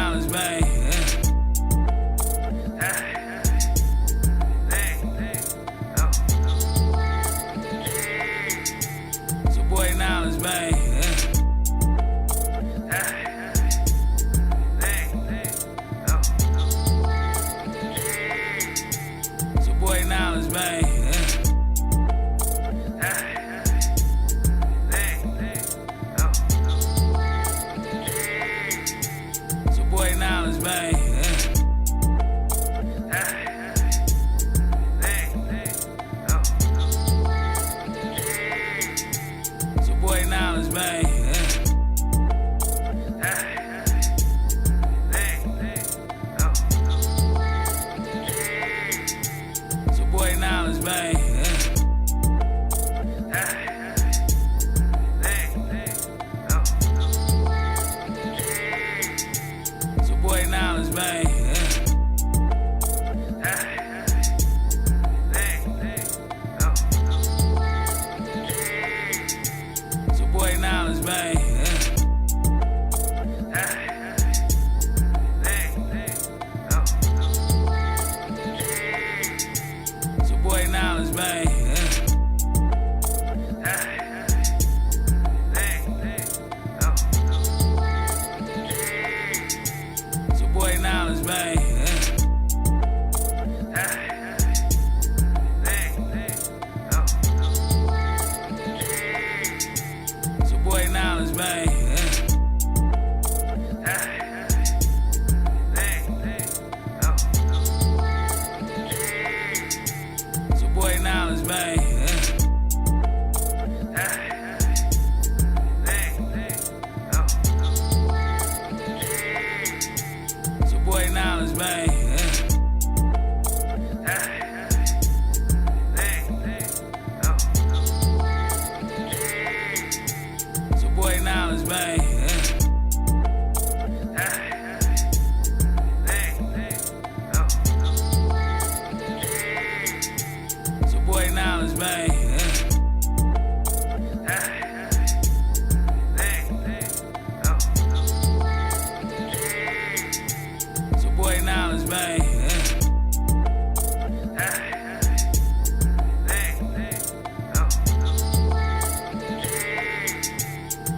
knowledge, man. It's your boy Knowledge, man. It's your boy Knowledge, man. It's your boy Knowledge, man. It's your boy Knowledge, man. It's your boy Knowledge, man. It's your boy Knowledge, man. It's your boy Knowledge, man. It's your boy Knowledge, man. It's your boy Knowledge, man. It's your boy Knowledge, man. It's your boy Knowledge, man. It's your boy Knowledge, man. It's your boy Knowledge, man. It's your boy Knowledge, man. It's your boy Knowledge, man.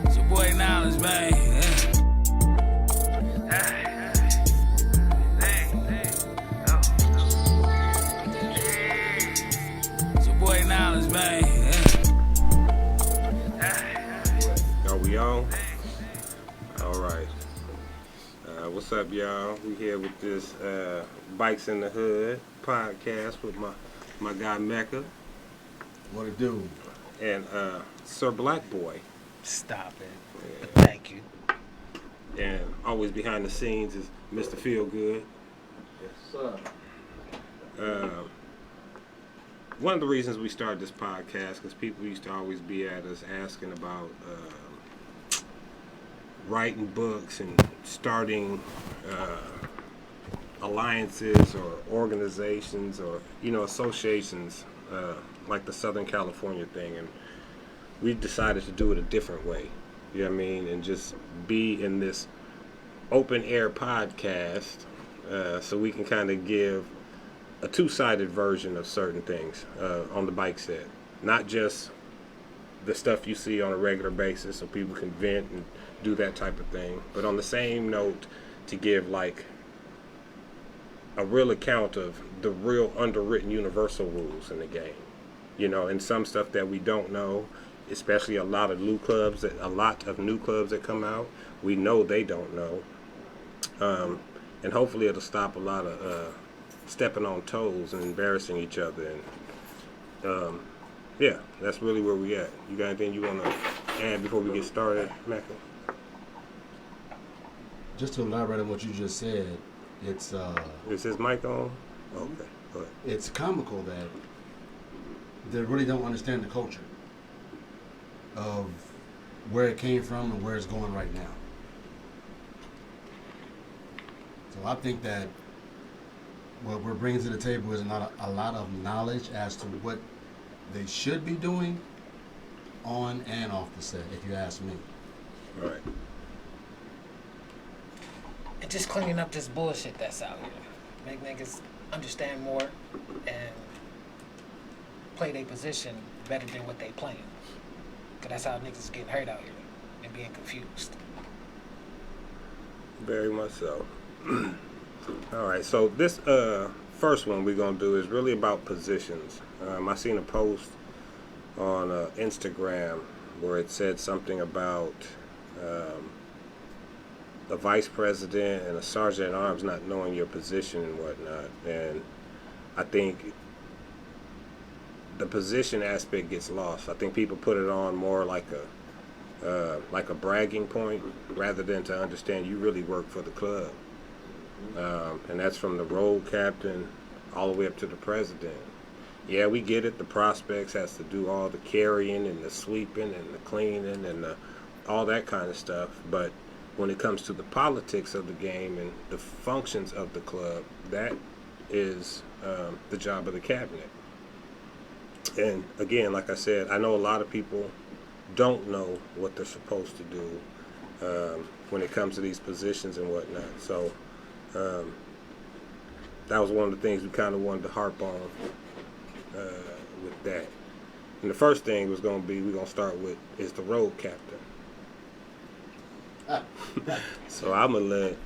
It's your boy Knowledge, man. It's your boy Knowledge, man. Are we on? All right. What's up, y'all? We here with this Bikes in the Hood podcast with my guy Mecca What it do? and Sir Black Boy. Stop it. Yeah. Thank you. And always behind the scenes is Mr. Feel Good. Yes, sir. One of the reasons we started this podcast because people used to always be at us asking about writing books and starting alliances or organizations or associations like the Southern California thing, and we decided to do it a different way. You know what I mean? And just be in this open air podcast so we can kind of give a two-sided version of certain things on the bike set. Not just the stuff you see on a regular basis so people can vent and do that type of thing, but on the same note to give like a real account of the real underwritten universal rules in the game. And some stuff that we don't know, especially a lot of new clubs that come out, we know they don't know. And hopefully it'll stop a lot of stepping on toes and embarrassing each other. And yeah, that's really where we at. You got anything you want to add before we get started, Mecca? Just to elaborate on what you just said, it's Is his mic on? Okay, go ahead. it's comical that they really don't understand the culture of where it came from and where it's going right now. So I think that what we're bringing to the table is not a lot of knowledge as to what they should be doing on and off the set, if you ask me. All right. just cleaning up this bullshit that's out here. Make niggas understand more and play their position better than what they playing. Cause that's how niggas is getting hurt out here and being confused. Very much so. All right, so this first one we're gonna do is really about positions. I seen a post on Instagram where it said something about the vice president and a sergeant at arms not knowing your position and whatnot. And I think the position aspect gets lost. I think people put it on more like a bragging point rather than to understand you really work for the club. And that's from the road captain all the way up to the president. Yeah, we get it. The prospects has to do all the carrying and the sweeping and the cleaning and all that kind of stuff. But when it comes to the politics of the game and the functions of the club, that is the job of the cabinet. And again, like I said, I know a lot of people don't know what they're supposed to do when it comes to these positions and whatnot. So that was one of the things we kind of wanted to harp on with that. And the first thing was going to be, we're going to start with, is the road captain. So I'm going to let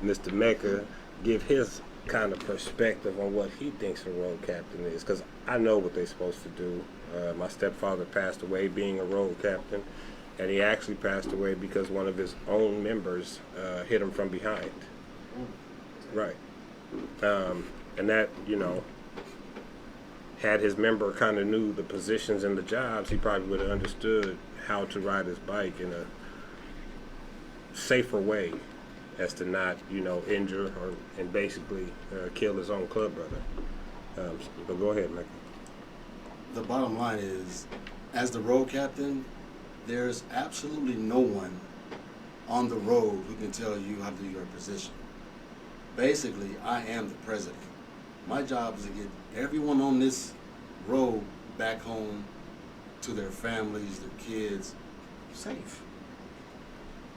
Mr. Mecca give his kind of perspective on what he thinks a road captain is, because I know what they're supposed to do. My stepfather passed away being a road captain, and he actually passed away because one of his own members hit him from behind. Right. And that, you know, had his member kind of knew the positions and the jobs, he probably would have understood how to ride his bike in a safer way as to not, you know, injure and basically kill his own club brother. But go ahead, Mike. The bottom line is, as the road captain, there's absolutely no one on the road who can tell you how to do your position. Basically, I am the president. My job is to get everyone on this road back home to their families, their kids, safe.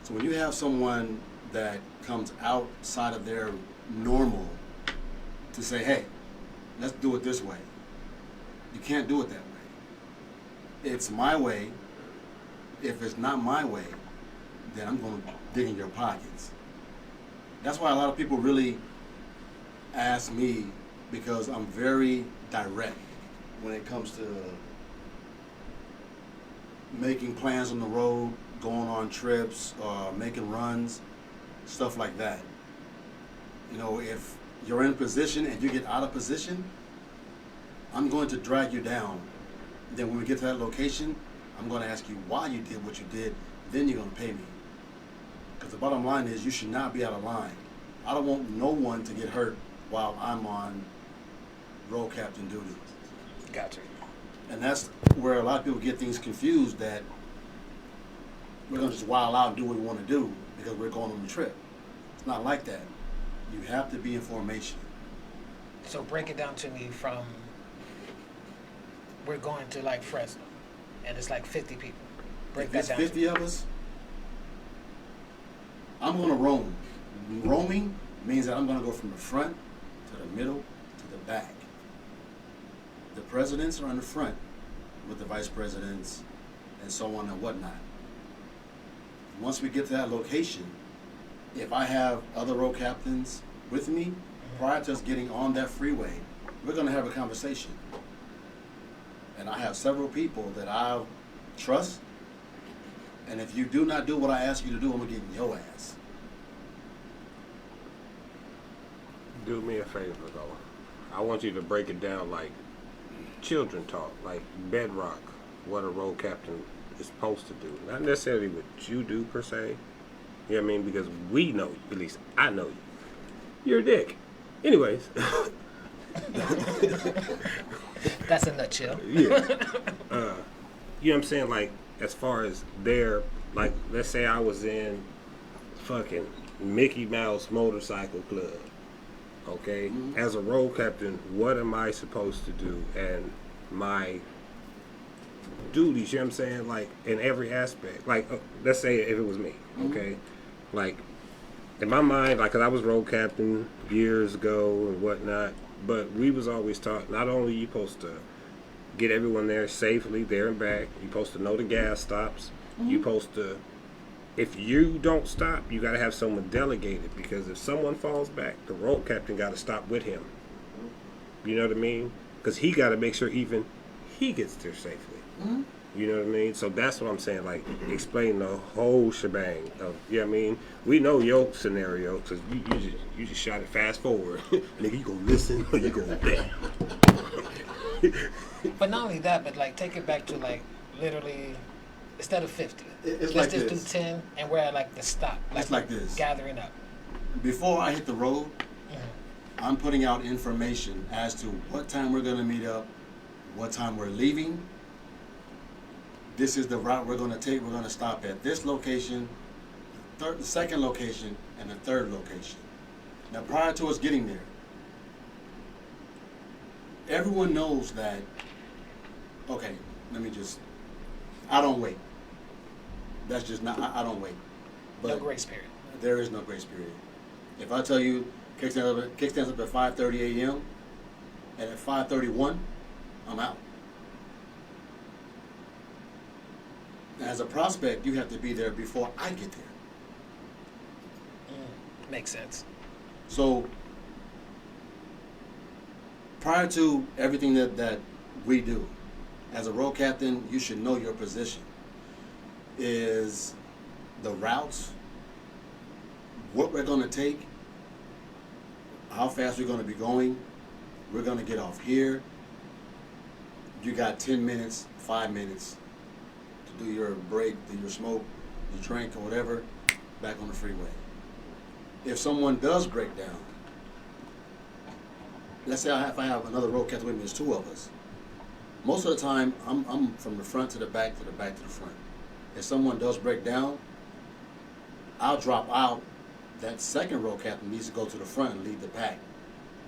So when you have someone that comes outside of their normal to say, hey, let's do it this way, you can't do it that way. It's my way. If it's not my way, then I'm going to dig in your pockets. That's why a lot of people really ask me, because I'm very direct when it comes to making plans on the road, going on trips, making runs, stuff like that. You know, if you're in position and you get out of position, I'm going to drag you down. Then when we get to that location, I'm going to ask you why you did what you did, then you're going to pay me. Because the bottom line is, you should not be out of line. I don't want no one to get hurt while I'm on road captain duty. Gotcha. And that's where a lot of people get things confused, that we're going to just wild out and do what we want to do because we're going on the trip. It's not like that. You have to be in formation. So break it down to me from, we're going to like Fresno, and it's like 50 people. Break If that it's down 50 of us, I'm going to roam. Roaming means that I'm going to go from the front to the middle to the back. The presidents are in the front with the vice presidents and so on and whatnot. Once we get to that location, if I have other road captains with me, prior to us getting on that freeway, we're going to have a conversation. And I have several people that I trust, and if you do not do what I ask you to do, I'm going to get in your ass. Do me a favor, though. I want you to break it down like children talk, like bedrock, what a road captain is supposed to do. Not necessarily what you do, per se. You know what I mean? Because we know you. At least I know you. You're a dick. Anyways. That's a nutshell. Yeah. You know what I'm saying? Like, as far as their, like, let's say I was in fucking Mickey Mouse Motorcycle Club. Okay? Mm-hmm. As a road captain, what am I supposed to do? And my duties, you know what I'm saying? Like, in every aspect. Like, let's say if it was me, okay? Like, in my mind, like, 'cause I was road captain years ago and whatnot, but we was always taught not only you supposed to get everyone there safely, there and back, you supposed to know the gas stops, you supposed to, if you don't stop, you got to have someone delegated, because if someone falls back, the road captain got to stop with him. You know what I mean? Because he got to make sure even he gets there safely. You know what I mean? So that's what I'm saying, like, explain the whole shebang of, you know what I mean? We know your scenario, because you just shot it fast forward. Nigga, you gonna listen or you gonna damn. But not only that, but like take it back to like literally instead of 50. It's let's like just this. do 10 and we're at like the stop. It's like this. Gathering up. Before I hit the road, I'm putting out information as to what time we're going to meet up, what time we're leaving. This is the route we're going to take. We're going to stop at this location, the second location, and the third location. Now, prior to us getting there, everyone knows that, okay, I don't wait. That's just not, I don't wait. No grace period. There is no grace period. If I tell you kickstands up at 5:30 a.m. and at 5:31, I'm out. As a prospect, you have to be there before I get there. Makes sense. So prior to everything that we do, as a road captain, you should know your position. Is the routes, what we're going to take, how fast we're going to be going, we're going to get off here. You got 10 minutes, 5 minutes to do your break, do your smoke, your drink, or whatever, back on the freeway. If someone does break down, let's say if I have another road captain with me, there's two of us. Most of the time, I'm from the front to the back, to the back to the front. If someone does break down, I'll drop out. That second road captain needs to go to the front and lead the pack.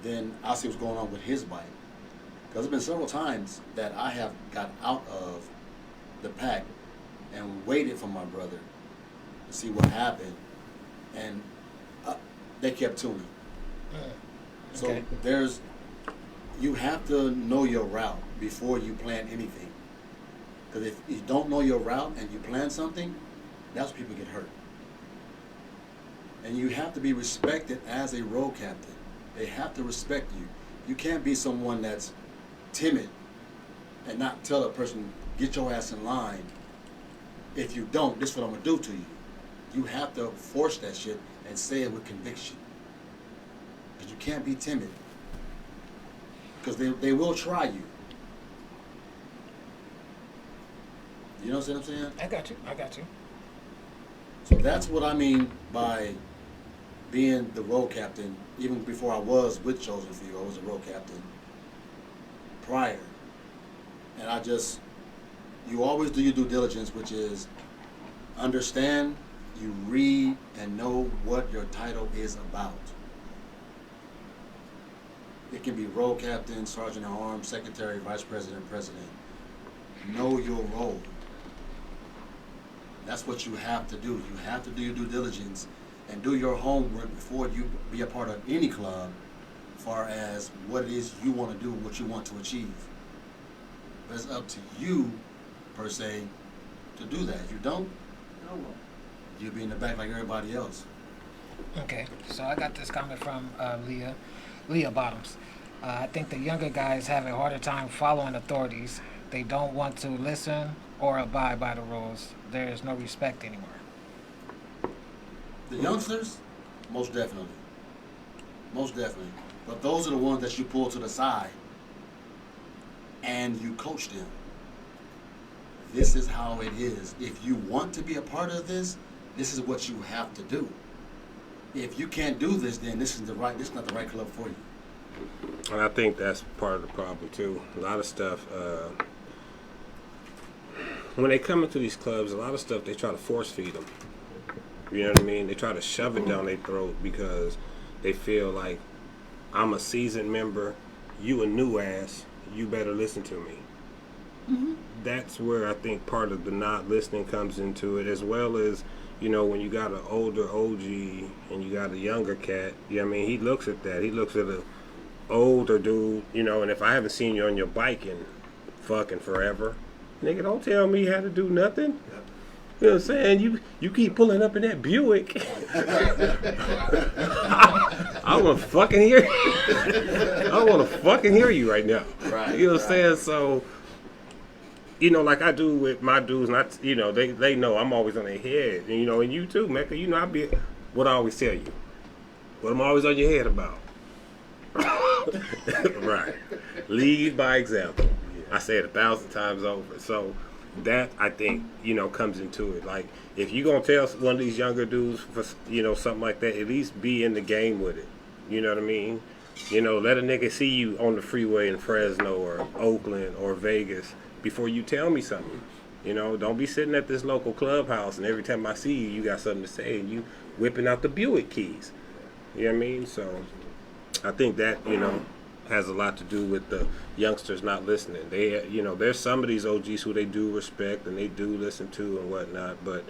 Then I'll see what's going on with his bike. Because there's been several times that I have got out of the pack and waited for my brother to see what happened, and they kept tuning. So you have to know your route before you plan anything. Because if you don't know your route and you plan something, that's when people get hurt. And you have to be respected as a road captain. They have to respect you. You can't be someone that's timid and not tell a person, get your ass in line. If you don't, this is what I'm going to do to you. You have to force that shit and say it with conviction. Because you can't be timid. Because they will try you. You know what I'm saying? I got you. So that's what I mean by being the road captain. Even before I was with Chosen Few, I was a road captain prior. And you always do your due diligence, which is understand, you read, and know what your title is about. It can be road captain, sergeant at arms, secretary, vice president, president. Know your role. That's what you have to do. You have to do your due diligence and do your homework before you be a part of any club as far as what it is you want to do, what you want to achieve. But it's up to you, per se, to do that. If you don't, you'll be in the back like everybody else. Okay, so I got this comment from Leah Bottoms. I think the younger guys have a harder time following authorities. They don't want to listen or abide by the rules. There is no respect anymore. The youngsters, most definitely. Most definitely. But those are the ones that you pull to the side and you coach them. This is how it is. If you want to be a part of this, this is what you have to do. If you can't do this, then this is not the right club for you. And I think that's part of the problem too. A lot of stuff, when they come into these clubs, a lot of stuff they try to force feed them. You know what I mean? They try to shove it down their throat because they feel like, I'm a seasoned member, you a new ass, you better listen to me. That's where I think part of the not listening comes into it, as well as you know, when you got an older OG and you got a younger cat, you know what I mean? He looks at that. He looks at a older dude, you know, and if I haven't seen you on your bike in fucking forever, nigga, don't tell me how to do nothing. You know what I'm saying? You keep pulling up in that Buick. I want to fucking hear I want to fucking hear you right now. Right, You know what I'm saying? So, you know, like I do with my dudes, not, you know, they know I'm always on their head. And, you know, and you too, Mecca. You know, I be what I always tell you. What I'm always on your head about. Right. Lead by example. I say it 1,000 times over. So that, I think, you know, comes into it. Like, if you gonna tell one of these younger dudes for, you know, something like that, at least be in the game with it. You know what I mean? You know, let a nigga see you on the freeway in Fresno or Oakland or Vegas before you tell me something. You know, don't be sitting at this local clubhouse and every time I see you, you got something to say and you whipping out the Buick keys. You know what I mean? So I think that, you know, has a lot to do with the youngsters not listening. They, you know, there's some of these OGs who they do respect and they do listen to and whatnot, but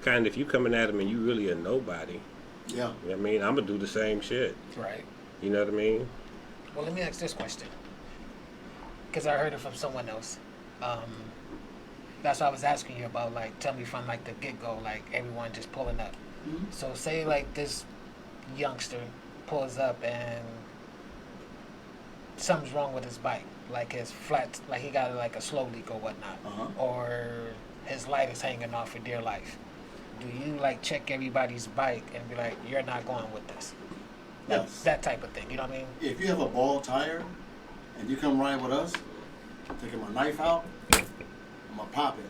kind of if you coming at them and you really a nobody, Yeah. you know what I mean? I'm going to do the same shit. Right. You know what I mean? Well, let me ask this question, because I heard it from someone else. That's what I was asking you about. Like, tell me from like the get-go, like everyone just pulling up. Mhm. So say like this youngster pulls up and something's wrong with his bike, like his flat, like he got like a slow leak or whatnot, or his light is hanging off for dear life. Do you like check everybody's bike and be like, you're not going with this? Yes. That type of thing, you know what I mean? If you have a bald tire and you come ride with us, I'm taking my knife out, I'm gonna pop it.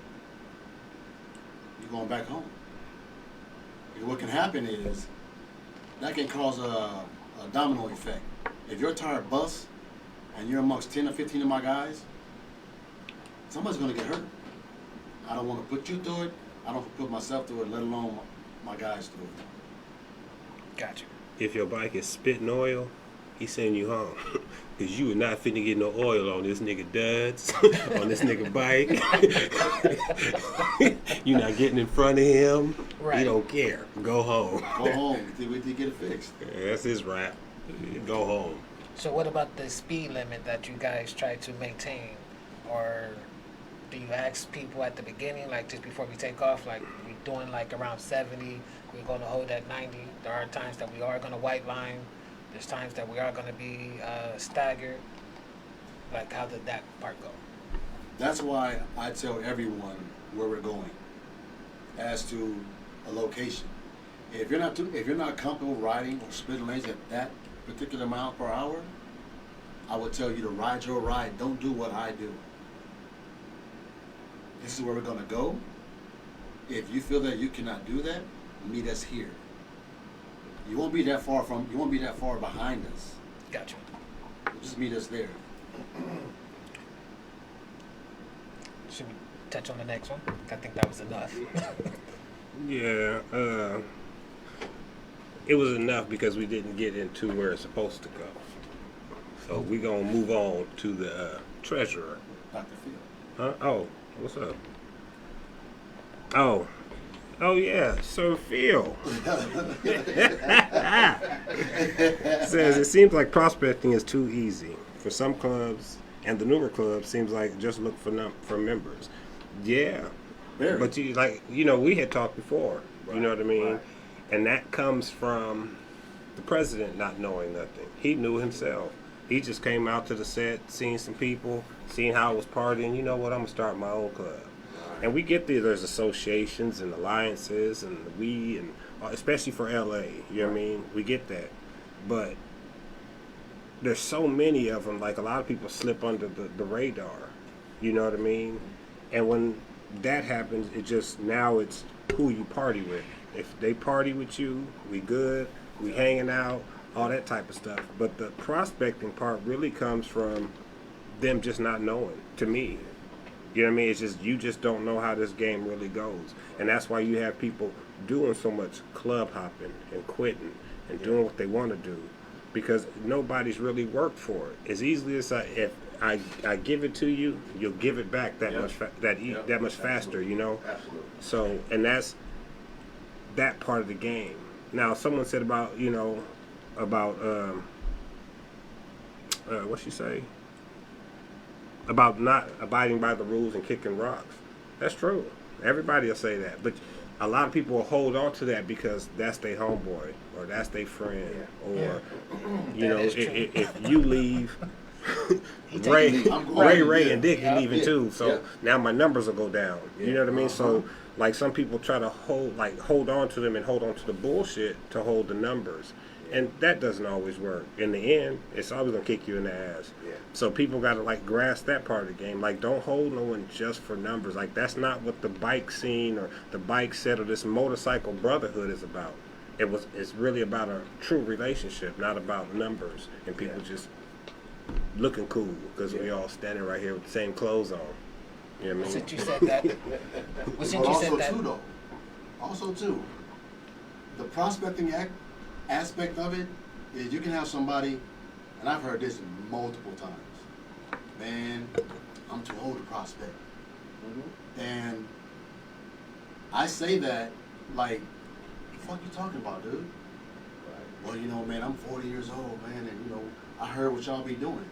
You're going back home. Because what can happen is that can cause a domino effect. If your tire busts and you're amongst 10 or 15 of my guys, somebody's gonna get hurt. I don't want to put you through it. I don't put myself through it, let alone my guys through it. Gotcha. If your bike is spitting oil, he's sending you home. Because you are not finna get no oil on this nigga duds, on this nigga bike. You're not getting in front of him. Right. You don't care. Go home. Go home until we get it fixed. That's his rap. Go home. So what about the speed limit that you guys try to maintain? Or do you ask people at the beginning, like just before we take off, like we doing like around 70, we're going to hold at 90. There are times that we are going to white line. There's times that we are going to be staggered. Like how did that part go? That's why I tell everyone where we're going as to a location. If you're not comfortable riding or splitting lanes at that particular mile per hour, I would tell you to ride your ride. Don't do what I do. This is where we're gonna go. If you feel that you cannot do that, meet us here. You won't be that far behind us. Gotcha. Just meet us there. Should we touch on the next one? I think that was enough. Yeah, it was enough because we didn't get into where it's supposed to go. So we gonna move on to the treasurer. Dr. Phil. Huh? Oh, what's up? Oh yeah, Sir Phil. Says it seems like prospecting is too easy for some clubs, and the newer clubs seems like just look for members. Yeah, Very. but we had talked before. You know what I mean? Right. And that comes from the president not knowing nothing. He knew himself. He just came out to the set, seen some people, seen how it was partying. You know what? I'm gonna start my own club. And we get there's associations and alliances and and especially for LA, you know what I mean? We get that. But there's so many of them, like a lot of people slip under the radar, you know what I mean? And when that happens, now it's who you party with. If they party with you, we good, we hanging out, all that type of stuff. But the prospecting part really comes from them just not knowing, to me. You know what I mean? It's just, you just don't know how this game really goes. And that's why you have people doing so much club hopping and quitting and doing what they want to do. Because nobody's really worked for it. As easily as if I give it to you, you'll give it back that much faster, you know? Absolutely. So, and that's that part of the game. Now, someone said about what she say about not abiding by the rules and kicking rocks. That's true. Everybody will say that, but a lot of people will hold on to that because that's their homeboy or that's their friend, or you know, if you leave, Ray, and Dick are leaving too. So now my numbers will go down. You know what I mean? So like some people try to hold on to them and hold on to the bullshit to hold the numbers. And that doesn't always work. In the end, it's always gonna kick you in the ass. Yeah. So people gotta like grasp that part of the game. Like, don't hold no one just for numbers. Like, that's not what the bike scene or the bike set or this motorcycle brotherhood is about. It's really about a true relationship, not about numbers and people just looking cool because we all standing right here with the same clothes on. You know what I mean? Since you said that, also too, the prospecting aspect of it is you can have somebody, and I've heard this multiple times, man, I'm too old to prospect. And I say that like, the fuck you talking about, dude? Well, you know, man, I'm 40 years old, man, and you know, I heard what y'all be doing.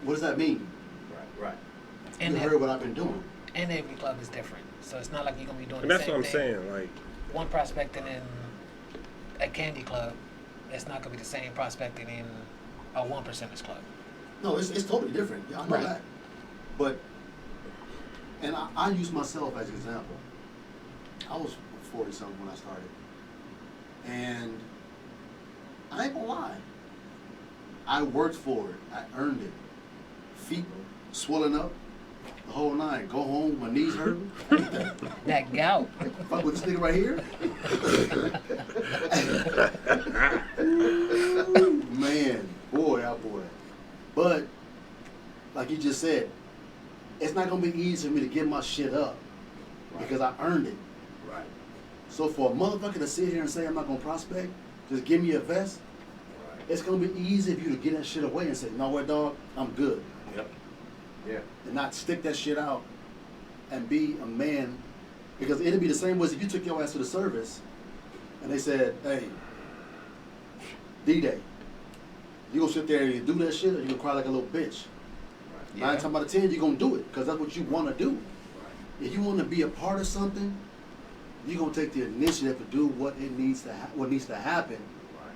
What does that mean? Right. You heard what I've been doing. And every club is different, so it's not like you're gonna be doing And the that's same what I'm thing. saying. Like, One prospecting in a candy club, it's not gonna be the same prospecting in a 1%ers club. No, it's totally different. Yeah, I know that. But, and I use myself as an example. I was 40-something when I started. And I ain't gonna lie. I worked for it. I earned it. Feet swelling up, the whole nine. Go home, my knees hurt. That gout. Fuck with this nigga right here. Man, boy, oh boy. But, like you just said, it's not gonna be easy for me to get my shit up because I earned it. Right. So for a motherfucker to sit here and say I'm not gonna prospect, just give me a vest, it's gonna be easy for you to get that shit away and say, you know what, dog, I'm good. Yep. Yeah. And not stick that shit out and be a man. Because it'd be the same way as if you took your ass to the service and they said, hey, D-Day, you gonna sit there and you do that shit or you gonna cry like a little bitch? Right. 9 times out of 10, you're gonna do it because that's what you wanna do. Right. If you wanna be a part of something, you're gonna take the initiative to do what needs to happen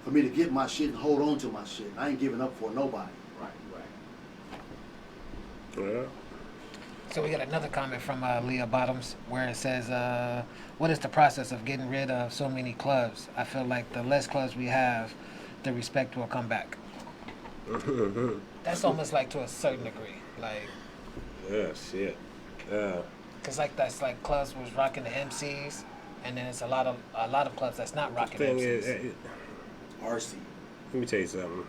for me to get my shit and hold on to my shit. I ain't giving up for nobody. yeah. So we got another comment from Leah Bottoms where it says, what is the process of getting rid of so many clubs? I feel like the less clubs we have, the respect will come back. That's almost like to a certain degree. Like, Yeah, shit. cause like that's like clubs was rocking the MCs, and then it's a lot of clubs that's not rocking Thing MCs. is, RC. let me tell you something,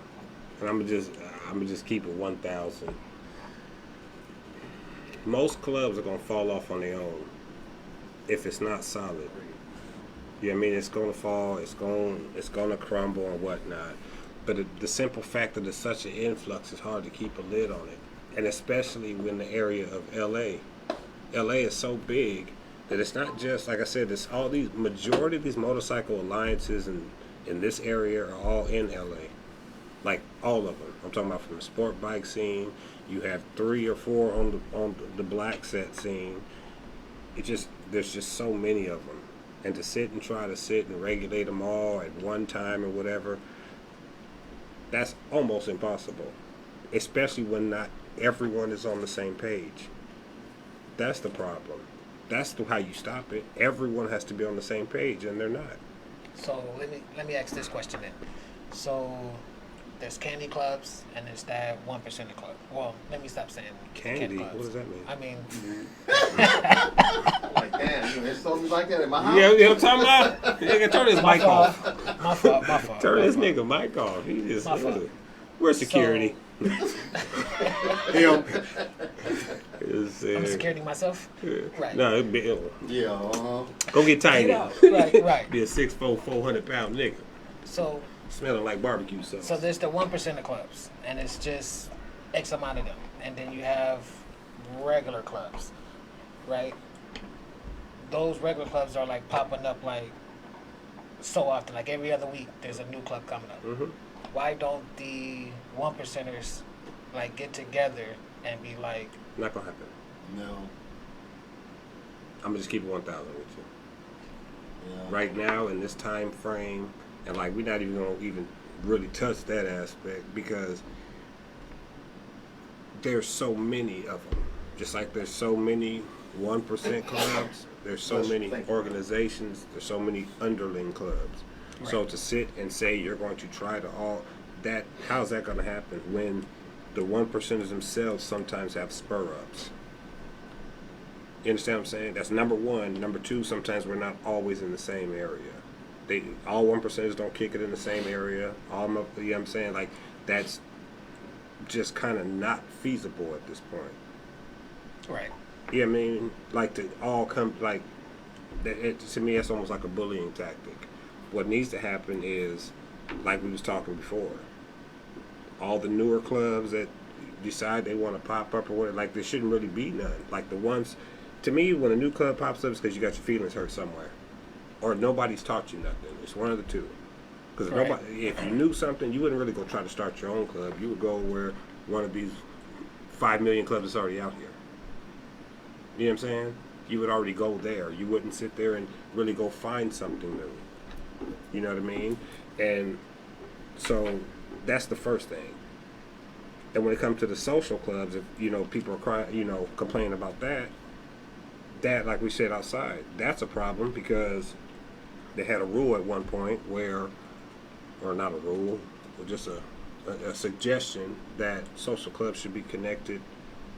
and I'm gonna just keep it 1,000. Most clubs are gonna fall off on their own if it's not solid. You know what I mean? It's gonna fall. It's gonna crumble and whatnot. But the simple fact that there's such an influx is hard to keep a lid on it, and especially when the area of LA is so big that it's not just like I said. It's all these majority of these motorcycle alliances in this area are all in LA, like all of them. I'm talking about from the sport bike scene. You have 3 or 4 on the black set scene. There's just so many of them, and to sit and regulate them all at one time or whatever, that's almost impossible. Especially when not everyone is on the same page. That's the problem. That's how you stop it. Everyone has to be on the same page, and they're not. So let me ask this question then. So there's candy clubs and there's that 1% club. Well, let me stop saying Candy? clubs. What does that mean? I mean, Like, damn, you told me like that in my house. Yeah, I'm talking about. Nigga, turn his mic off. my fault. Turn this nigga mic off. He just. My fault. Where's security? Him. I'm security myself. Right. No, it'd be, Yeah. go get Tiny. Get out. Right. Be a 6'4", 400-pound nigga. So Smelling like barbecue sauce. So there's the 1% clubs, and it's just X amount of them, and then you have regular clubs, right? those regular clubs are like popping up like so often, like every other week there's a new club coming up. Mm-hmm. Why don't the 1%ers like get together and be like, Not gonna happen. No. I'm gonna just keep it 1,000 with you. Yeah. Right now in this time frame, and like we're not even gonna even really touch that aspect because there's so many of them. Just like there's so many 1% clubs, there's so many organizations, there's so many underling clubs. So to sit and say you're going to try to all that, how's that going to happen when the 1%ers themselves sometimes have spur ups? You understand what I'm saying? That's number one. Number two, sometimes we're not always in the same area. All 1%ers don't kick it in the same area. All you know what I'm saying? Like that's just kind of not feasible at this point. right, Yeah, I mean, like to all come like that. To me, that's almost like a bullying tactic. What needs to happen is, like we was talking before, all the newer clubs that decide they want to pop up or whatever, like there shouldn't really be none. Like the ones, to me, when a new club pops up, it's because you got your feelings hurt somewhere, or nobody's taught you nothing. It's one of the two. Because Right. nobody, if you knew something, you wouldn't really go try to start your own club. You would go where one of these 5 million clubs is already out here. You know what I'm saying? You would already go there. You wouldn't sit there and really go find something new. You know what I mean? And so that's the first thing. And when it comes to the social clubs, if people are crying, complaining about that, like we said outside, that's a problem because they had a rule at one point where, or not a rule, or just a suggestion that social clubs should be connected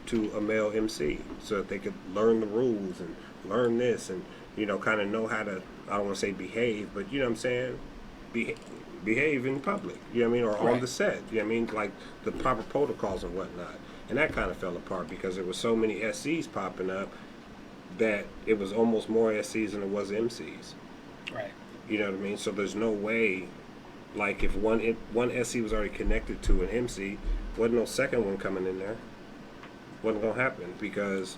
to a male MC so that they could learn the rules and learn this and kind of know how to, I don't want to say behave, but you know what I'm saying, behave in public, you know what I mean, or on Right. the set, you know what I mean, like the proper protocols and whatnot. And that kind of fell apart because there was so many SCs popping up that it was almost more SCs than it was MCs. right, You know what I mean? So there's no way, like if one SC was already connected to an MC, wasn't no second one coming in there. Wasn't gonna happen because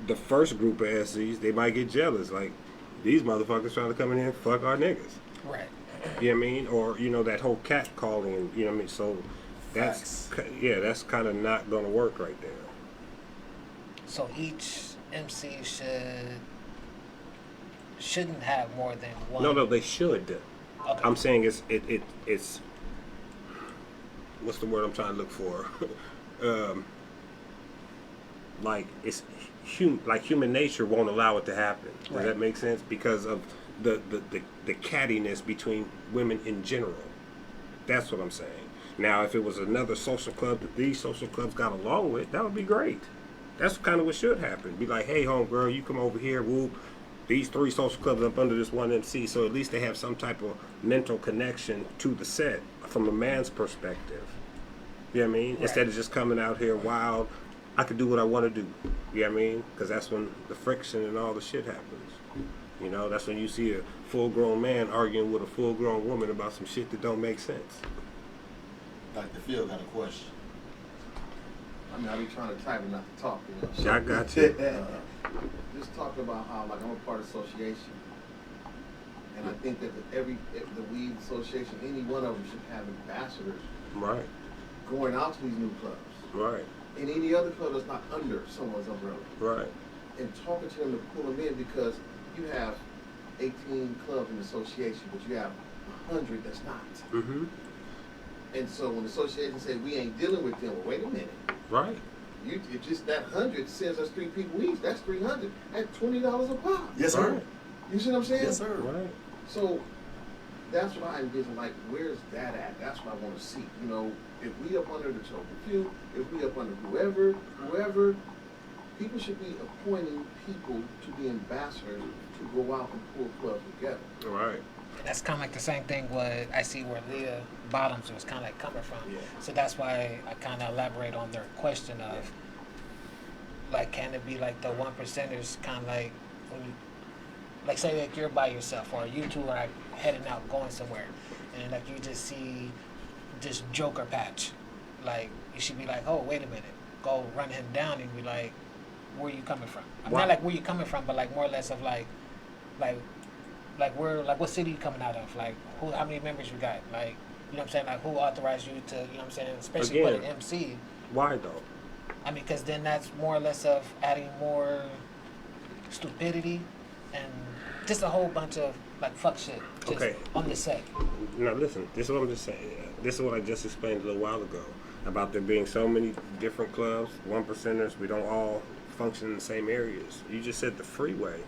the first group of SCs, they might get jealous. Like, these motherfuckers trying to come in here and fuck our niggas. right. You know what I mean? Or, that whole cat calling, and you know what I mean? So that's that's kind of not gonna work right there. So each MC shouldn't have more than one. No, they should. Okay. I'm saying it's what's the word I'm trying to look for? Like it's human nature won't allow it to happen. Does Right. that make sense? Because of the cattiness between women in general. That's what I'm saying. Now, if it was another social club that these social clubs got along with, that would be great. That's kind of what should happen. Be like, hey, homegirl, you come over here. Whoop. These 3 social clubs up under this one MC, so at least they have some type of mental connection to the set from a man's perspective. You know what I mean? Right. Instead of just coming out here wild, I could do what I want to do. You know what I mean? Because that's when the friction and all the shit happens. That's when you see a full-grown man arguing with a full-grown woman about some shit that don't make sense. Dr. Phil got a question. I mean, I be trying to type and not to talk, I got you. Just talk about how, like, I'm a part of association. And I think that the weed association, any one of them should have ambassadors Right, going out to these new clubs. right, And any other club that's not under someone's umbrella. right. And talking to them to pull them in because you have 18 clubs in the association, but you have 100 that's not. Mm-hmm. And so when the association say we ain't dealing with them, well, wait a minute. Right. It's just that 100 sends us 3 people each. That's 300 at $20 a pop. Yes, sir. Right. You see what I'm saying? Yes, sir. Right. So that's what I envision. Like, where's that at? That's what I want to see. If we up under the chosen few, if we up under whoever, people should be appointing people to be ambassadors to go out and pull clubs together. Right. And that's kind of like the same thing what I see where Leah Bottoms was kind of like coming from. Yeah. So that's why I kind of elaborate on their question of, like, can it be like the 1%ers kind of like, when you, like say like you're by yourself or you two are like heading out going somewhere and like you just see this joker patch, like you should be like, oh, wait a minute, go run him down and be like, where you coming from. Why? Not like where you coming from, but like more or less of like where, like what city you coming out of, like who, how many members you got, like, you know what I'm saying, like who authorized you to, you know what I'm saying, especially Again, put an MC. Why though? I mean, because then that's more or less of adding more stupidity and just a whole bunch of like fuck shit just Okay. on the set. Now listen, this is what I'm just saying. This is what I just explained a little while ago about there being so many different clubs, one percenters. We don't all function in the same areas. You just said the freeway.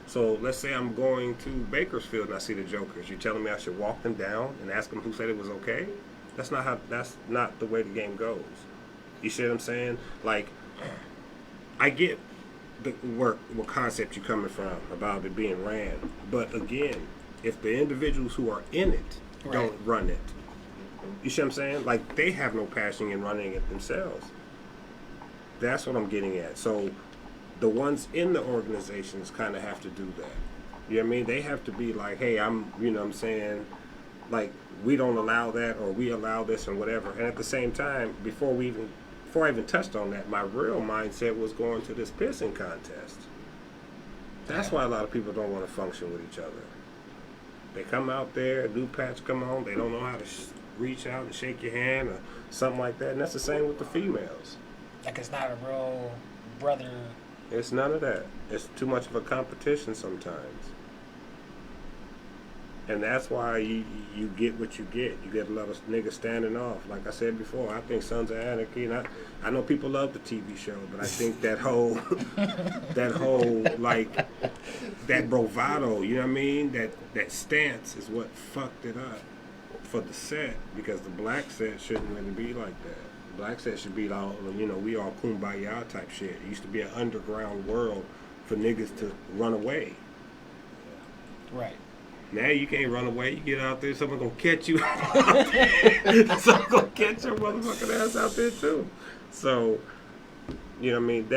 So let's say I'm going to Bakersfield and I see the Jokers. You're telling me I should walk them down and ask them who said it was okay? That's not how. That's not the way the game goes. You see what I'm saying? Like, I get the what concept you're coming from about it being ran, but again, if the individuals who are in it don't run it, you see what I'm saying? Like, they have no passion in running it themselves. That's what I'm getting at. So the ones in the organizations kind of have to do that. You know what I mean? They have to be like, hey, I'm, you know what I'm saying, like, we don't allow that, or we allow this and whatever. And at the same time, before I even touched on that, my real mindset was going to this pissing contest. That's why a lot of people don't want to function with each other. They come out there, a new patch come on, they don't know how to reach out and shake your hand or something like that. And that's the same with the females. Like it's not a real brother. It's none of that. It's too much of a competition sometimes. And that's why you get what you get. You get a lot of niggas standing off. Like I said before, I think Sons of Anarchy, and I know people love the TV show, but I think that whole, like, that bravado, you know what I mean? That stance is what fucked it up for the set, because the black set shouldn't really be like that. Black set should be all, you know, we all kumbaya type shit. It used to be an underground world for niggas to run away. Right. Now you can't run away. You get out there, someone gonna catch you. Someone gonna catch your motherfucking ass out there too. So, you know what I mean?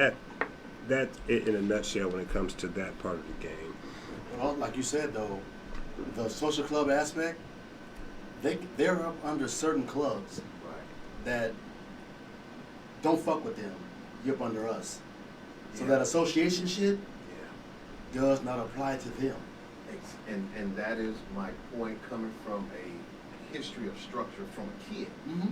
That's it in a nutshell when it comes to that part of the game. Well, like you said though, the social club aspect, they're up under certain clubs that don't fuck with them. You're up under us. So that association shit does not apply to them. And that is my point, coming from a history of structure from a kid. Mm-hmm.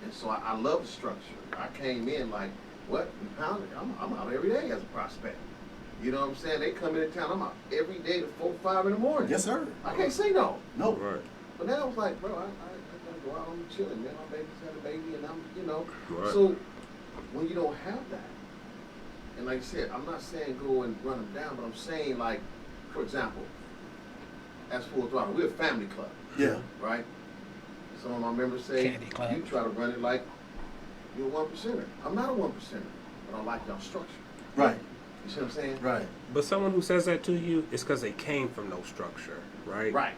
And so I love the structure. I came in like, what? I'm out every day as a prospect. You know what I'm saying? They come into town, I'm out every day to 4, 5 in the morning. Yes, sir. I can't say no. No. Right. But now it's like, bro, I gotta go out, I'm chilling, man. My baby's had a baby, and I'm, you know. Right. So when you don't have that, and like I said, I'm not saying go and run them down, but I'm saying, like, for example, as Full Throttle, we're a family club. Yeah. Right? Some of my members say, Candy club. you try to run it like you're a 1%er. I'm not a 1%er, but I like y'all structure. Right. You see what I'm saying? Right. But someone who says that to you is because they came from no structure, right? Right.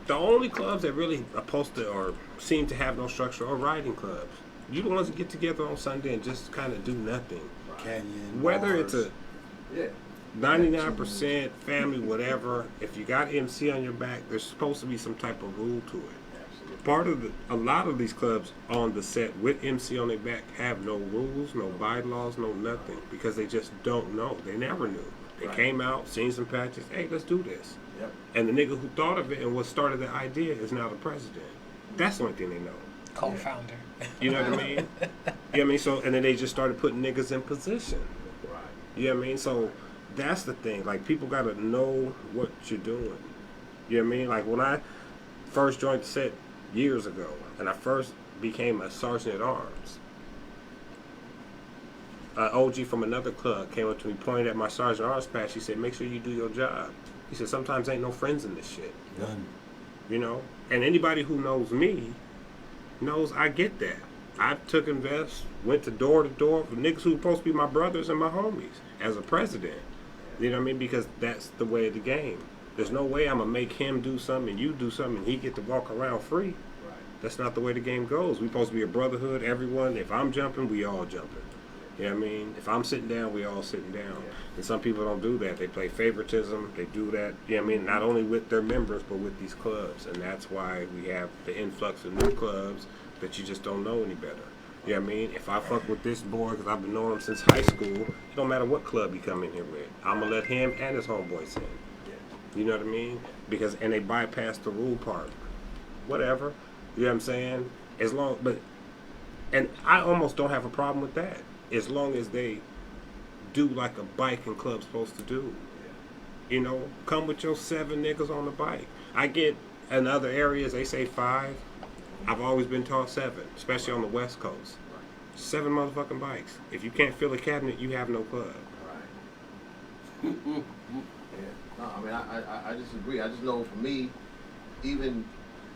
The only clubs that really are supposed to or seem to have no structure are riding clubs. You the ones that get together on Sunday and just kind of do nothing. Canyon. Whether bars. it's a Yeah. 99% family, whatever, if you got MC on your back, there's supposed to be some type of rule to it. Absolutely. Part of a lot of these clubs on the set with MC on their back have no rules, no bylaws, no nothing, because they just don't know. They never knew. They Right. came out, seen some patches, hey, let's do this. Yep. And the nigga who thought of it and what started the idea is now the president. That's the only thing they know. Co-founder. You know what I mean? You know what I mean? So, and then they just started putting niggas in position. Right. You know what I mean? So that's the thing. Like, people gotta know what you're doing. You know what I mean? Like, when I first joined the set years ago, and I first became a sergeant at arms, OG from another club came up to me, pointed at my sergeant at arms patch. He said, "Make sure you do your job." He said, "Sometimes ain't no friends in this shit." None. You know? And anybody who knows me knows I get that. I've took vests, went to door for niggas who supposed to be my brothers and my homies as a president. You know what I mean? Because that's the way of the game. There's no way I'm going to make him do something and you do something and he get to walk around free. Right. That's not the way the game goes. We're supposed to be a brotherhood, everyone. If I'm jumping, we all jumping. You know what I mean? If I'm sitting down, we all sitting down. Yeah. And some people don't do that. They play favoritism. They do that, you know what I mean? Not only with their members, but with these clubs. And that's why we have the influx of new clubs that you just don't know any better. You know what I mean? If I fuck with this boy, because I've been knowing him since high school, it don't matter what club he come in here with. I'm going to let him and his homeboys in. You know what I mean? Because, and they bypass the rule part. Whatever. You know what I'm saying? As long, but, and I almost don't have a problem with that. As long as they do like a biking club's supposed to do. You know, come with your 7 niggas on the bike. I get in other areas they say 5. I've always been taught 7, especially on the West Coast. 7 motherfucking bikes. If you can't fill a cabinet, you have no club. Right. Yeah. No, I mean, I just agree. I just know for me, even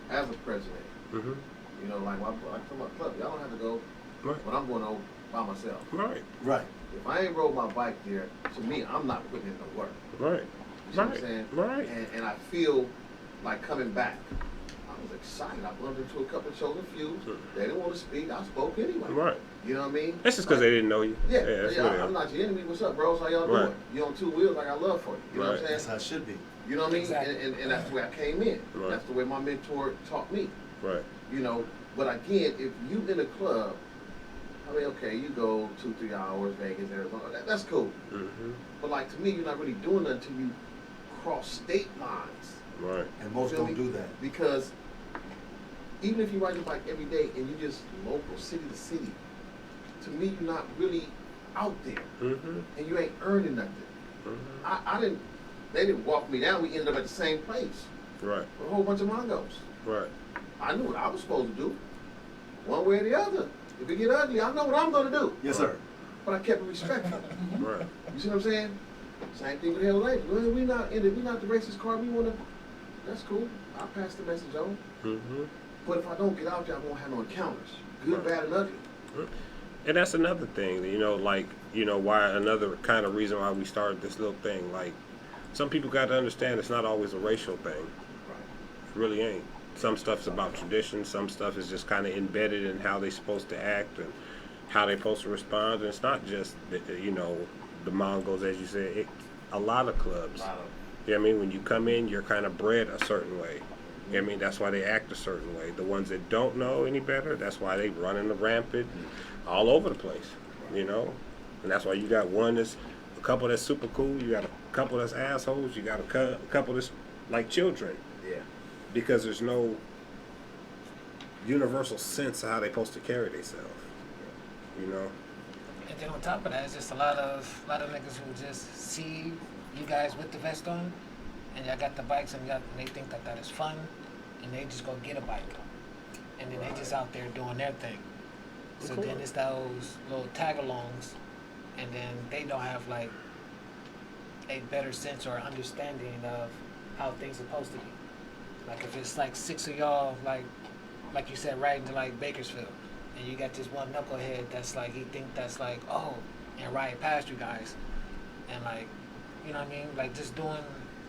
as a president, Mm-hmm. you know, like when I come up club, y'all don't have to go Right. when I'm going over by myself. Right. Right. If I ain't rode my bike there, to me, I'm not putting in the work. Right. You see what I'm saying? Right. And I feel like coming back. I was excited. I bumped into a couple of chosen few. They didn't want to speak. I spoke anyway. Right. You know what I mean? That's just because they didn't know you. Yeah, that's yeah, what it I'm is. not your enemy. What's up, bros? How y'all Right. doing? You on 2 wheels? I got love for you. You know what I'm Right. saying? That's how it should be. You know what I mean? Exactly. And that's the way I came in. Right. That's the way my mentor taught me. Right. You know, but again, if you in a club, I mean, okay, you go 2-3 hours, Vegas, Arizona, that's cool. Mm-hmm. But like to me, you're not really doing that until you cross state lines. Right. And most Feel don't me? do that. Because even if you ride your bike every day and you just local, city to city, to me, you're not really out there Mm-hmm. and you ain't earning nothing. Mm-hmm. They didn't walk me down. We ended up at the same place Right. with a whole bunch of Mongos. Right. I knew what I was supposed to do, one way or the other. If it get ugly, I know what I'm gonna do. Yes, sir. But I kept it respectful. Right. You see what I'm saying? Same thing with Hell Lady. Well, we not the racist car. We wanna. That's cool. I'll pass the message on. Mm-hmm. But if I don't get out there, I won't have no encounters. Good, Right. bad, and ugly. And that's another thing, you know, like, you know, why another kind of reason why we started this little thing. Like, some people got to understand it's not always a racial thing. It really ain't. Some stuff's about tradition. Some stuff is just kind of embedded in how they're supposed to act and how they're supposed to respond. And it's not just, you know, the Mongols, as you said. A lot of clubs. You know what I mean? When you come in, you're kind of bred a certain way. You know what I mean? That's why they act a certain way. The ones that don't know any better, that's why they running the rampant all over the place, you know? And that's why you got a couple that's super cool, you got a couple that's assholes, you got a couple that's like children. Yeah. Because there's no universal sense of how they're supposed to carry themselves, you know? And then on top of that, it's just a lot of niggas who just see you guys with the vest on, and y'all got the bikes, and they think that is fun, and they just go get a bike, and then they just out there doing their thing. So Cool. then it's those little tag-alongs, and then they don't have like a better sense or understanding of how things are supposed to be. Like if it's like 6 of y'all, like you said, riding to like Bakersfield, and you got this one knucklehead that's like, he think that's like, oh, and riding past you guys, and like, you know what I mean, like just doing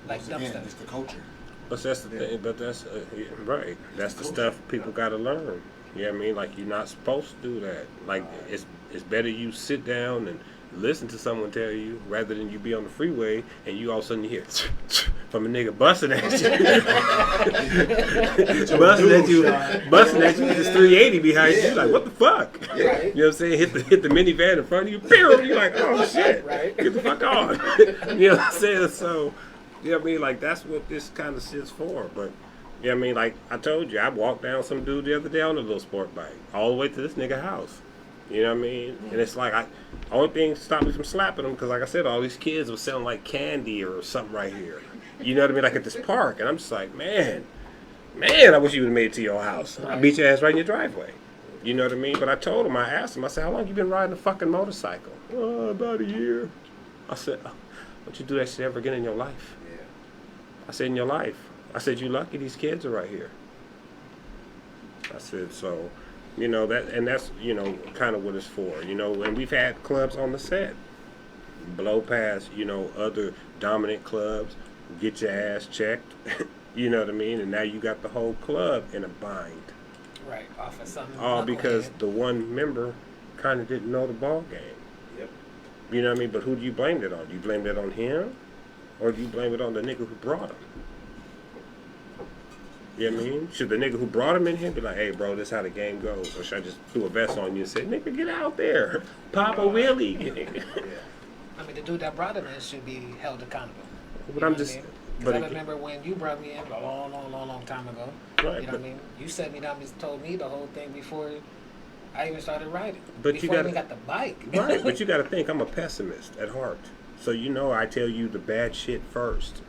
like Once dumb again, stuff. it's the culture. But that's the thing, but that's, yeah, right, that's the stuff people gotta learn. You know what I mean? Like, you're not supposed to do that. Like, it's better you sit down and listen to someone tell you rather than you be on the freeway and you all of a sudden you hear from a nigga busting at you. busting at you with this 380 behind you. You're like, what the fuck? Right. You know what I'm saying? Hit the minivan in front of you. Pew! You're like, oh shit. Right. Get the fuck on. You know what I'm saying? So, you know what I mean? Like, that's what this kind of shit's for. But, you know what I mean? Like, I told you, I walked down some dude the other day on a little sport bike, all the way to this nigga house. You know what I mean? And it's like, only thing stopped me from slapping him, because like I said, all these kids were selling like candy or something right here. You know what I mean? Like at this park. And I'm just like, man, I wish you would have made it to your house. I beat your ass right in your driveway. You know what I mean? But I told him, I asked him, I said, how long you been riding a fucking motorcycle? Oh, about a year. I said, don't you do that shit ever again in your life? Yeah. I said, in your life. I said, you lucky these kids are right here. I said, so, you know, that's, you know, kind of what it's for, you know, and we've had clubs on the set blow past, you know, other dominant clubs, get your ass checked, you know what I mean, and now you got the whole club in a bind. Right, off of something. All because knucklehead. the one member kind of didn't know the ball game. Yep. You know what I mean? But who do you blame it on? Do you blame it on him? Or do you blame it on the nigga who brought him? You know what I mean? Should the nigga who brought him in here be like, hey, bro, this how the game goes? Or should I just do a vest on you and say, nigga, get out there. Pop a wheelie. I mean, the dude that brought him in should be held accountable. But I'm just... Because I remember when you brought me in a long time ago. Right, you know what I mean? You set me down and told me the whole thing before I even started riding. But before you I gotta, even got the bike. Right, but you got to think, I'm a pessimist at heart. So you know I tell you the bad shit first.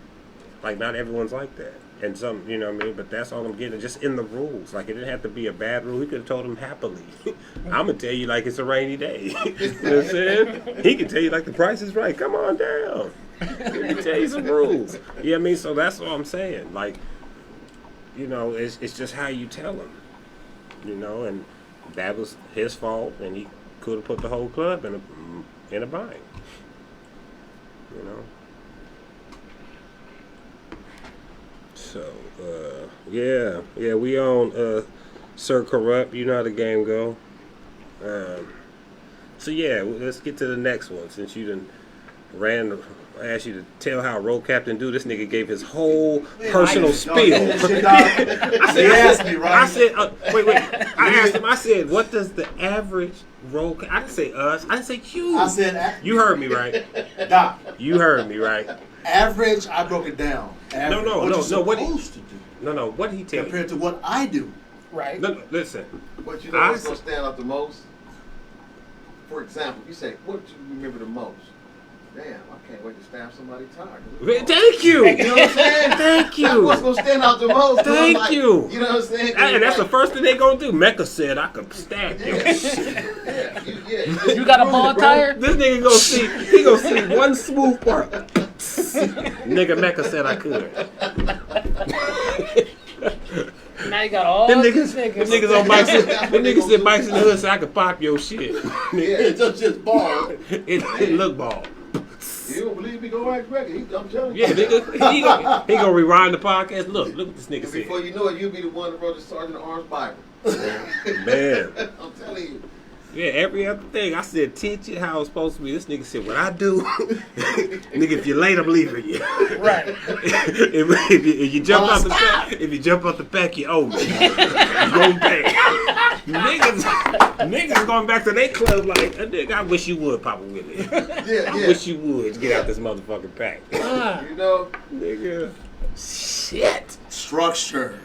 Like, not everyone's like that. And some, you know what I mean? But that's all I'm getting, just in the rules. Like, it didn't have to be a bad rule. He could have told him happily. I'm going to tell you like it's a rainy day. You know what I'm saying? He can tell you like the price is right. Come on down. Let me tell you some rules. You know what I mean? So that's all I'm saying. Like, you know, it's just how you tell him. You know, and that was his fault, and he could have put the whole club in a bind. You know? So, yeah, we on Sir Corrupt. You know how the game go. So yeah, let's get to the next one. Since you done I asked you to tell how Road Captain do. This nigga gave his whole personal spiel. I said, wait. I asked him. I said, what does the average road? I didn't say us. I didn't say you. I said, you heard me right. Doc. You heard me right. Average, I broke it down. Average, No. What What did he tell you? compared to what I do. Right. No, listen. But you know what's gonna stand out the most? For example, you say, what do you remember the most? Damn, I can't wait to stab somebody's tire. Thank you. You know what I'm saying? Thank you. That's what's gonna stand out the most. Thank like, you. You know what I'm saying? And that's like, the first thing they gonna do. Mecca said I could stab you. You got a ball tire? This nigga gonna see one smooth part. Nigga Mecca said I could. Now you got all Them these niggas on bikes. Them niggas said bikes in the hood so I could pop your shit. It's just ball. It look ball. You don't believe me? Go ask Becky. I'm telling you. Yeah, nigga. He gonna rewind the podcast. Look what this nigga And said. before you know it, you'll be the one that wrote the Sergeant Arms Bible. Man. I'm telling you. Yeah, every other thing. I said, teach it how it's supposed to be. This nigga said, what I do, nigga, if you're late, I'm leaving you. Right. if you jump out the back, you owe me. You gonna pay. Niggas going back to their club like, nigga, I wish you would, Papa Willie. Yeah. I wish you would to get out this motherfucking pack. You know? Nigga. Shit. Structure.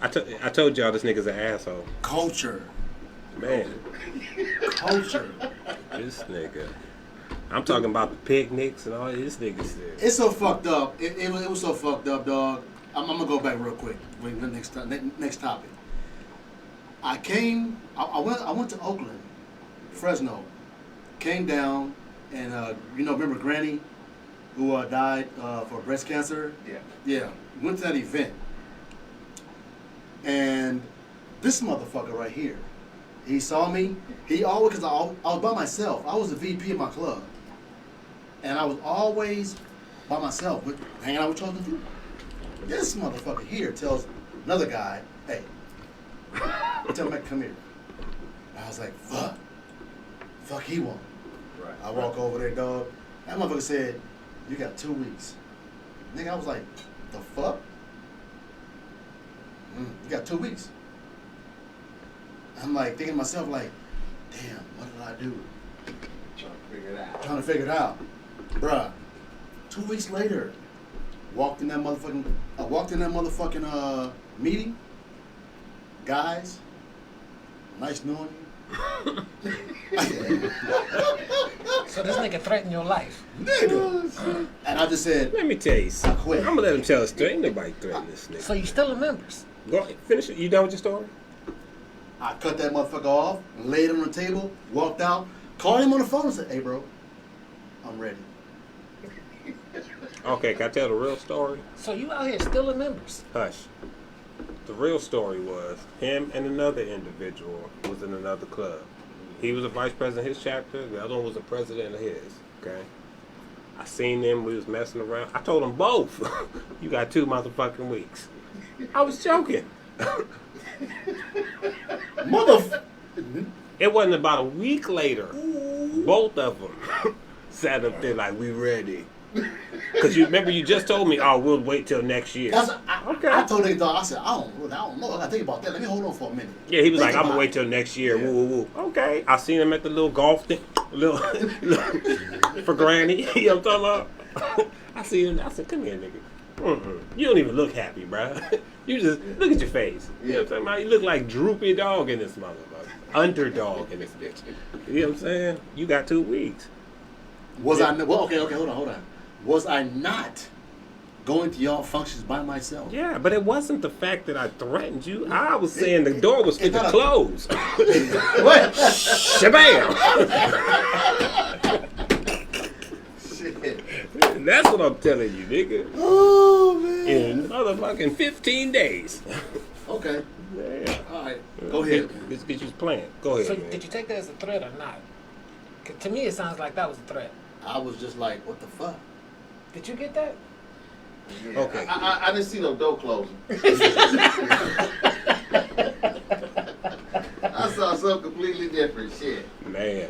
I told y'all this nigga's an asshole. Culture. Man. Culture. This nigga. I'm talking about the picnics and all this nigga said. It's so fucked up. It was so fucked up, dog. I'm gonna go back real quick. Wait, the next topic. I went to Oakland, Fresno. Came down and remember Granny who died for breast cancer? Yeah. Yeah. Went to that event. And this motherfucker right here, he saw me. He always, because I was by myself. I was the VP of my club. And I was always by myself, hanging out with chosen few. This motherfucker here tells another guy, hey, tell him to come here. And I was like, fuck he won't. Right. I walk over there, dog. That motherfucker said, you got 2 weeks. Nigga, I was like, the fuck? You got 2 weeks. I'm like thinking to myself, like, damn, what did I do? Trying to figure it out. Bruh, 2 weeks later, walked in that motherfucking meeting. Guys, nice knowing you. So this nigga threatened your life. Nigga. And I just said, Let me tell you something. quit. I'm gonna let him tell us straight. Ain't nobody threatening this nigga. So you still a members? Go finish it. You done with your story? I cut that motherfucker off, laid him on the table, walked out, called him on the phone and said, hey, bro, I'm ready. Okay, can I tell the real story? So you out here still a members? Hush. The real story was him and another individual was in another club. He was a vice president of his chapter. The other one was a president of his. Okay. I seen them. We was messing around. I told them both. You got 2 motherfucking weeks. I was joking. It wasn't about a week later. Both of them sat up there like, we ready. Because you remember you just told me, oh, we'll wait till next year. Okay. I told nigga, dog, I said, I don't know. I gotta think about that. Let me hold on for a minute. Yeah, he was Think like, I'm gonna about wait it. till next year. Yeah. Woo, woo, woo. Okay. I seen him at the little golf thing, little for Granny. You know what I'm talking about? I see him. I said, come here, nigga. You don't even look happy, bro. You just look at your face. You know what I'm talking about? You look like droopy dog in this motherfucker. Underdog in this bitch. You know what I'm saying? You got 2 weeks. Was I? Well, okay, hold on. Was I not going to y'all functions by myself? Yeah, but it wasn't the fact that I threatened you. I was saying the door was fit to not a- close. What? Shabam! Shit. That's what I'm telling you, nigga. Oh man. In motherfucking 15 days. Okay. Yeah. All right. Go ahead. Let's get you playing. Go ahead, So man. did you take that as a threat or not? 'Cause to me, it sounds like that was a threat. I was just like, what the fuck? Did you get that? Yeah. Okay. I didn't see no door closing. I saw something completely different. Shit. Man.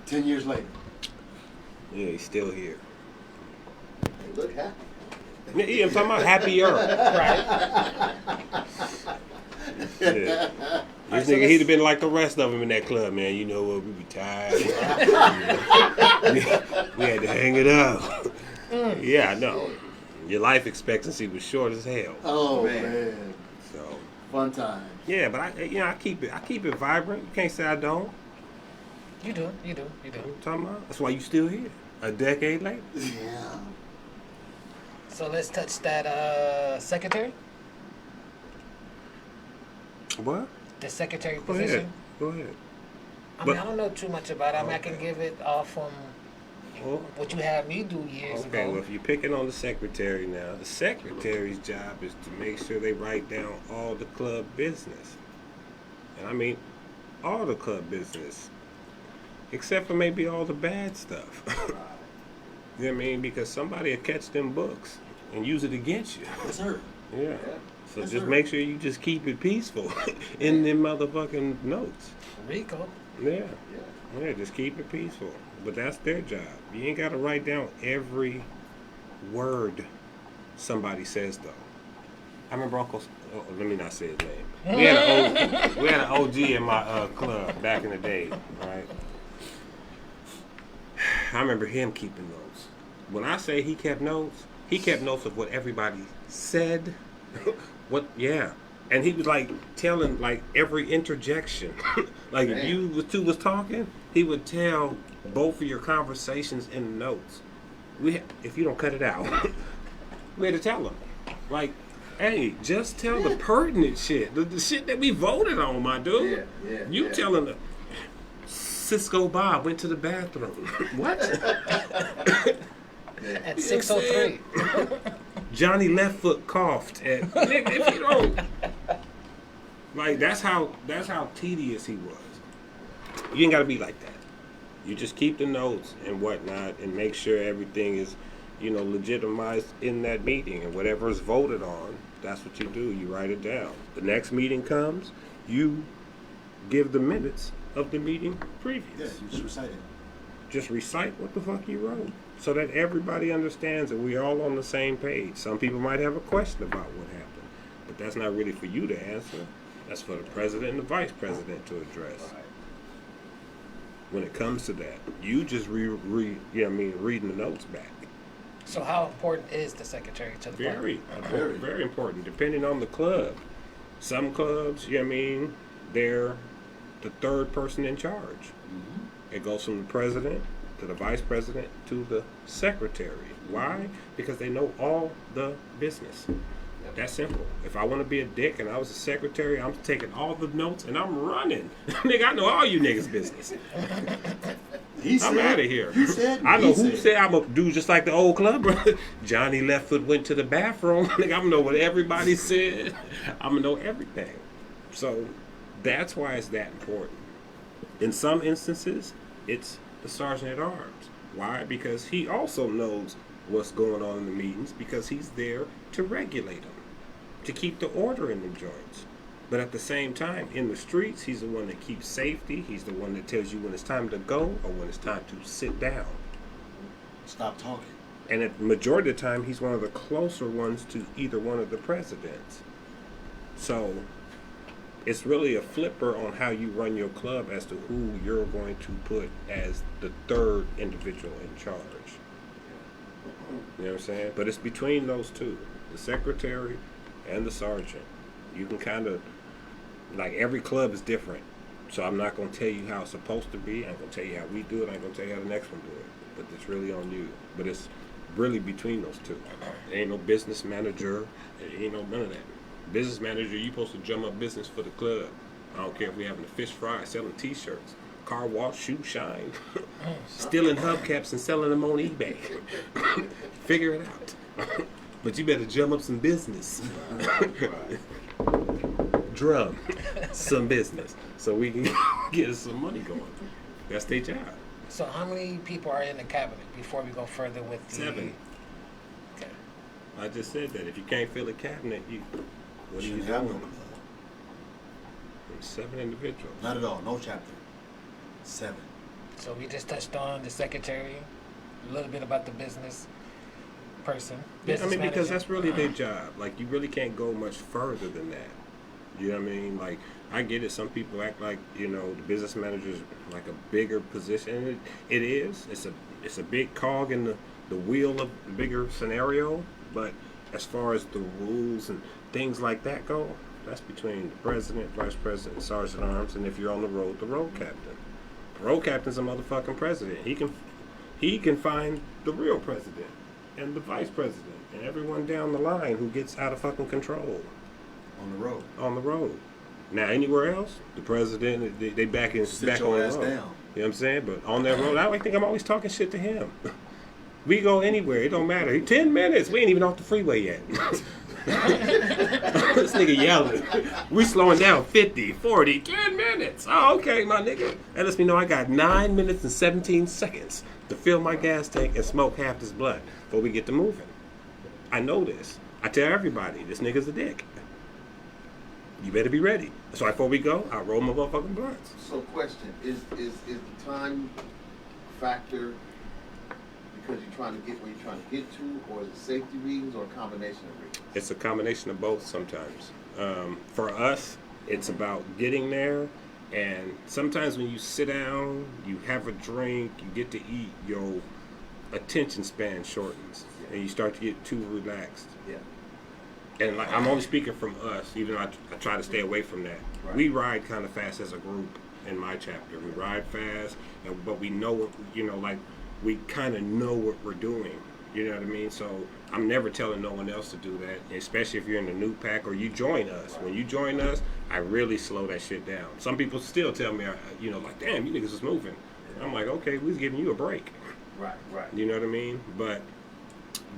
10 years later. Yeah, he's still here. Hey, look happy. Yeah, I'm talking about happier. Right. Yeah. This so nigga, let's- he'd have been like the rest of them in that club, man. You know what? We be tired. we had to hang it up. Yeah, I know. Your life expectancy was short as hell. Oh Man. man. So Fun time. yeah, but I keep it vibrant. You can't say I don't. You do. You do. You do. What I'm talking about? That's why you still here. A decade later. Yeah. So let's touch that secretary. What? The secretary Go ahead. position. Go ahead. I But- mean, I don't know too much about it. I mean, I can give it all from Well, what you had me do years okay, ago. well, if you're picking on the secretary now, the secretary's job is to make sure they write down all the club business. And I mean, all the club business. Except for maybe all the bad stuff. You know what I mean? Because somebody will catch them books and use it against you. Yes, sir. Yeah. So Yes, just sir. make sure you just keep it peaceful in them motherfucking notes. Rico. Yeah. Yeah, just keep it peaceful. But that's their job. You ain't got to write down every word somebody says, though. I remember let me not say his name. We had an OG in my club back in the day, right? I remember him keeping notes. When I say he kept notes of what everybody said. And he was like telling like every interjection. Like if you two was talking, he would tell both of your conversations in the notes. If you don't cut it out, we had to tell him. Like, hey, just tell the pertinent shit. The shit that we voted on, my dude. You telling them Cisco Bob went to the bathroom. What? At 6:03. Johnny Left Foot coughed at. If you don't, like that's how tedious he was. You ain't gotta be like that. You just keep the notes and whatnot, and make sure everything is, legitimized in that meeting, and whatever is voted on, that's what you do. You write it down. The next meeting comes, you give the minutes of the meeting previous. Yeah, you just recite it. Just recite what the fuck you wrote so that everybody understands that we're all on the same page. Some people might have a question about what happened, but that's not really for you to answer. That's for the president and the vice president to address. When it comes to that, you just reading the notes back. So how important is the secretary to the club? Very important, very important, depending on the club. Some clubs, they're the third person in charge. It goes from the president to the vice president to the secretary. Why? Because they know all the business. That's simple. If I want to be a dick and I was a secretary, I'm taking all the notes and I'm running. Nigga, I know all you niggas' business. I'm out of here. He said. I know he who said I'm gonna do just like the old club. Johnny Left Foot went to the bathroom. Nigga, I'm gonna know what everybody said. I'm gonna know everything. So that's why it's that important. In some instances, it's the sergeant at arms. Why? Because he also knows what's going on in the meetings, because he's there to regulate them, to keep the order in the joints. But at the same time, in the streets, he's the one that keeps safety. He's the one that tells you when it's time to go or when it's time to sit down. Stop talking. And at the majority of the time, he's one of the closer ones to either one of the presidents. So it's really a flipper on how you run your club as to who you're going to put as the third individual in charge. You know what I'm saying? But it's between those two, the secretary and the sergeant. You can kind of, like, every club is different. So I'm not going to tell you how it's supposed to be. I'm going to tell you how we do it. I'm going to tell you how the next one do it. But it's really on you. But it's really between those two. There ain't no business manager. There ain't no none of that. Business manager, you supposed to drum up business for the club. I don't care if we having a fish fry, selling T-shirts, car wash, shoe shine, stealing hubcaps and selling them on eBay. Figure it out. But you better drum up some business. Drum some business so we can get us some money going. That's their job. So how many people are in the cabinet before we go further with the... 7. Okay. I just said that. If you can't fill a cabinet, what are you Shouldn't have doing? no club. 7 individuals. Not at all. No chapter. 7. So we just touched on the secretary, a little bit about the business person. Yeah, I Business mean, because manager. that's really their job. Like, you really can't go much further than that. You know what I mean? Like, I get it. Some people act like, you know, the business manager's like a bigger position. And it is. It's a big cog in the wheel of the bigger scenario. But as far as the rules and things like that go, that's between the president, vice president, and sergeant at arms. And if you're on the road captain. The road captain's a motherfucking president. He can find the real president and the vice president and everyone down the line who gets out of fucking control. On the road. Now, anywhere else, the president, they back on Sit the your road. ass down. You know what I'm saying? But on that road, I think I'm always talking shit to him. We go anywhere, it don't matter. 10 minutes, we ain't even off the freeway yet. This nigga yelling. We slowing down 50, 40, 10 minutes. Oh, okay, my nigga. That lets me know I got 9 minutes and 17 seconds to fill my gas tank and smoke half this blunt before we get to moving. I know this. I tell everybody, this nigga's a dick. You better be ready. So before we go, I roll my motherfucking blunts. So question, is the time factor because you're trying to get where you're trying to get to, or is it safety reasons, or a combination of reasons? It's a combination of both sometimes. For us, it's about getting there, and sometimes when you sit down, you have a drink, you get to eat, your attention span shortens, and you start to get too relaxed. Yeah. And like, I'm only speaking from us, even though I try to stay away from that. Right. We ride kind of fast as a group in my chapter. We ride fast, but we know what, you know, like, we kind of know what we're doing. You know what I mean? So I'm never telling no one else to do that, especially if you're in the new pack or you join us. When you join us, I really slow that shit down. Some people still tell me, you know, like, damn, you niggas is moving. And I'm like, okay, we was giving you a break. Right. You know what I mean? But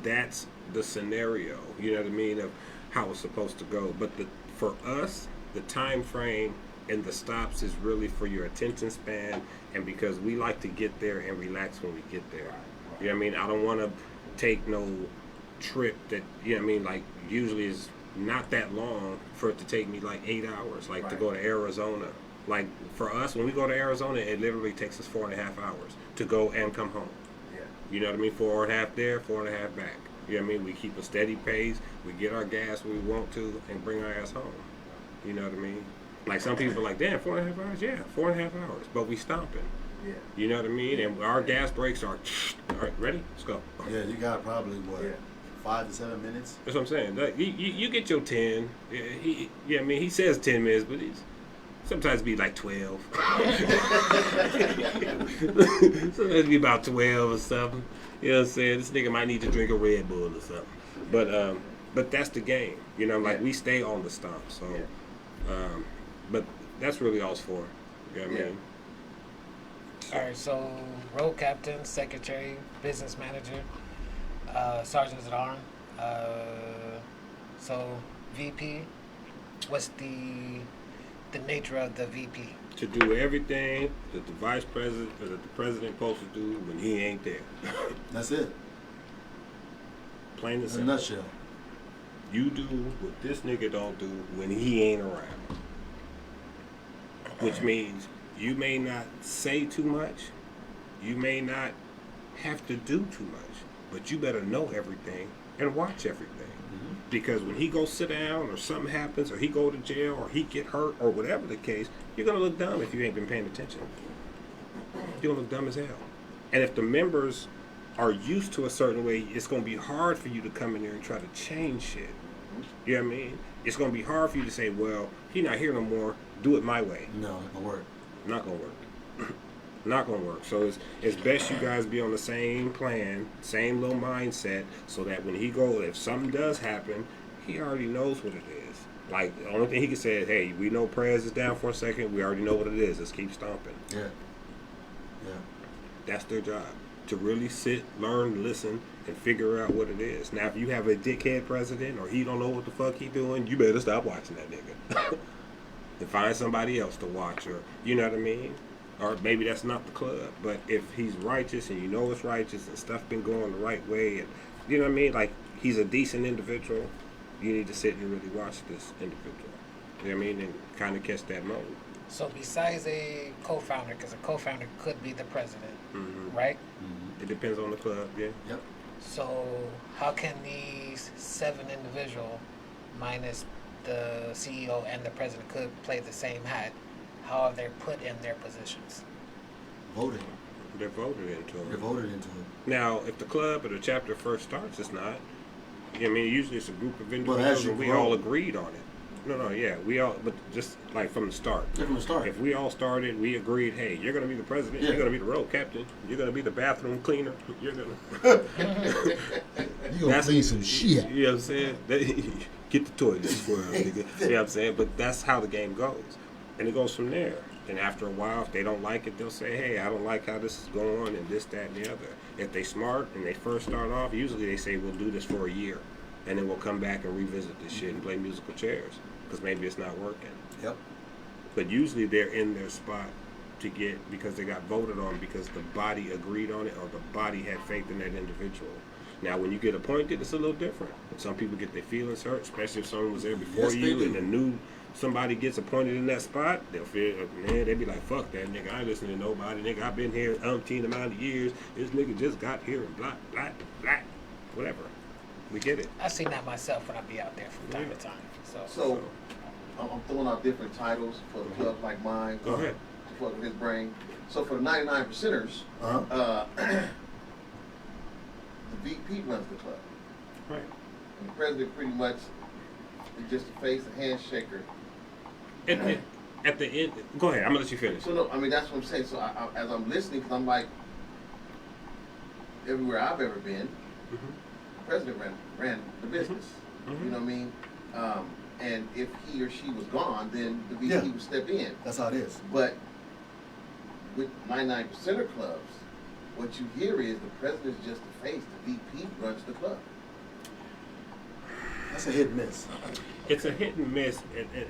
that's the scenario, you know what I mean, of how it's supposed to go. But for us, the time frame and the stops is really for your attention span, and because we like to get there and relax when we get there. You know what I mean? I don't want to take no trip that, you know what I mean, like, usually is not that long for it to take me like 8 hours, like to go to Arizona. Like, for us, when we go to Arizona, it literally takes us 4.5 hours to go and come home. Yeah. You know what I mean? 4.5 there, 4.5 back. You know what I mean? We keep a steady pace. We get our gas when we want to and bring our ass home. You know what I mean? Like, some people are like, damn, 4.5 hours? Yeah, 4.5 hours. But we stomping. Yeah. You know what I mean? And our gas brakes are, all right, ready? Let's go. Yeah, you got probably, what, Yeah. 5 to 7 minutes? That's what I'm saying. Like, you get your 10. Yeah, I mean, he says 10 minutes, but he's sometimes be like 12. Sometimes be about 12 or something. You know what I'm saying? This nigga might need to drink a Red Bull or something. But that's the game. You know, like, we stay on the stomp. So, but that's really all it's for. You know what I mean? All right, so road captain, secretary, business manager, sergeants at arms. So VP, what's the nature of the VP? To do everything that the vice president or that the president supposed to do when he ain't there. That's it. Plain and In a simple. nutshell. You do what this nigga don't do when he ain't around. Which means you may not say too much, you may not have to do too much, but you better know everything and watch everything. Because when he goes sit down or something happens or he go to jail or he get hurt or whatever the case, you're going to look dumb if you ain't been paying attention. You're going to look dumb as hell. And if the members are used to a certain way, it's going to be hard for you to come in there and try to change shit. You know what I mean? It's going to be hard for you to say, well, he's not here no more, do it my way. No, it won't work. Not going to work. Not going to work. So it's best you guys be on the same plan, same little mindset, so that when he goes, if something does happen, he already knows what it is. Like, the only thing he can say is, hey, we know Prez is down for a second. We already know what it is. Let's keep stomping. Yeah. Yeah. That's their job. To really sit, learn, listen, and figure out what it is. Now, if you have a dickhead president or he don't know what the fuck he doing, you better stop watching that nigga. And find somebody else to watch, or, you know what I mean? Or maybe that's not the club. But if he's righteous and you know it's righteous and stuff been going the right way, and you know what I mean? Like, he's a decent individual, you need to sit and really watch this individual. You know what I mean? And kind of catch that mode. So besides a co-founder, because a co-founder could be the president, right? It depends on the club, yeah. Yep. So how can these 7 individual minus the CEO and the president could play the same hat? How are they put in their positions? Voting. They're voted into They're it. voted into it. Now, if the club or the chapter first starts, it's not. You know what I mean? Usually it's a group of But individuals as you and we grow- all agreed on it. No, yeah, we all, but just like from the start. Yeah, from the start. If we all started, we agreed, hey, you're going to be the president, Yeah. you're going to be the road captain, you're going to be the bathroom cleaner, you're going to... You gonna clean some shit. You know what I'm saying? Get the toilets for him, nigga. You know what I'm saying? But that's how the game goes. And it goes from there. And after a while, if they don't like it, they'll say, hey, I don't like how this is going, and this, that, and the other. If they smart and they first start off, usually they say, we'll do this for a year. And then we'll come back and revisit this shit and play musical chairs. Because maybe it's not working. Yep. But usually they're in their spot to get, because they got voted on, because the body agreed on it, or the body had faith in that individual. Now, when you get appointed, it's a little different. Some people get their feelings hurt, especially if someone was there before Yes, they you, do. and the new somebody gets appointed in that spot, they'll feel, man, they be like, fuck that nigga, I ain't listening to nobody, nigga, I've been here umpteen amount of years, this nigga just got here and blah, blah, blah, whatever. We get it. I've seen that myself when I be out there from time to time. So, I'm throwing out different titles for the clubs like mine. Go ahead. To fuck with his brain. So for the 99 percenters, Uh-huh. the VP runs the club. Right. And the president pretty much is just a face, a handshaker. At the end, go ahead, I'm gonna let you finish. So no, I mean, that's what I'm saying. So as I'm listening, because I'm like, everywhere I've ever been, the president ran the business. You know what I mean? And if he or she was gone, then the VP Yeah. would step in. That's how it is. But with 99%er clubs, what you hear is the president is just the face. The VP runs the club. That's a hit and miss. It's a hit and miss,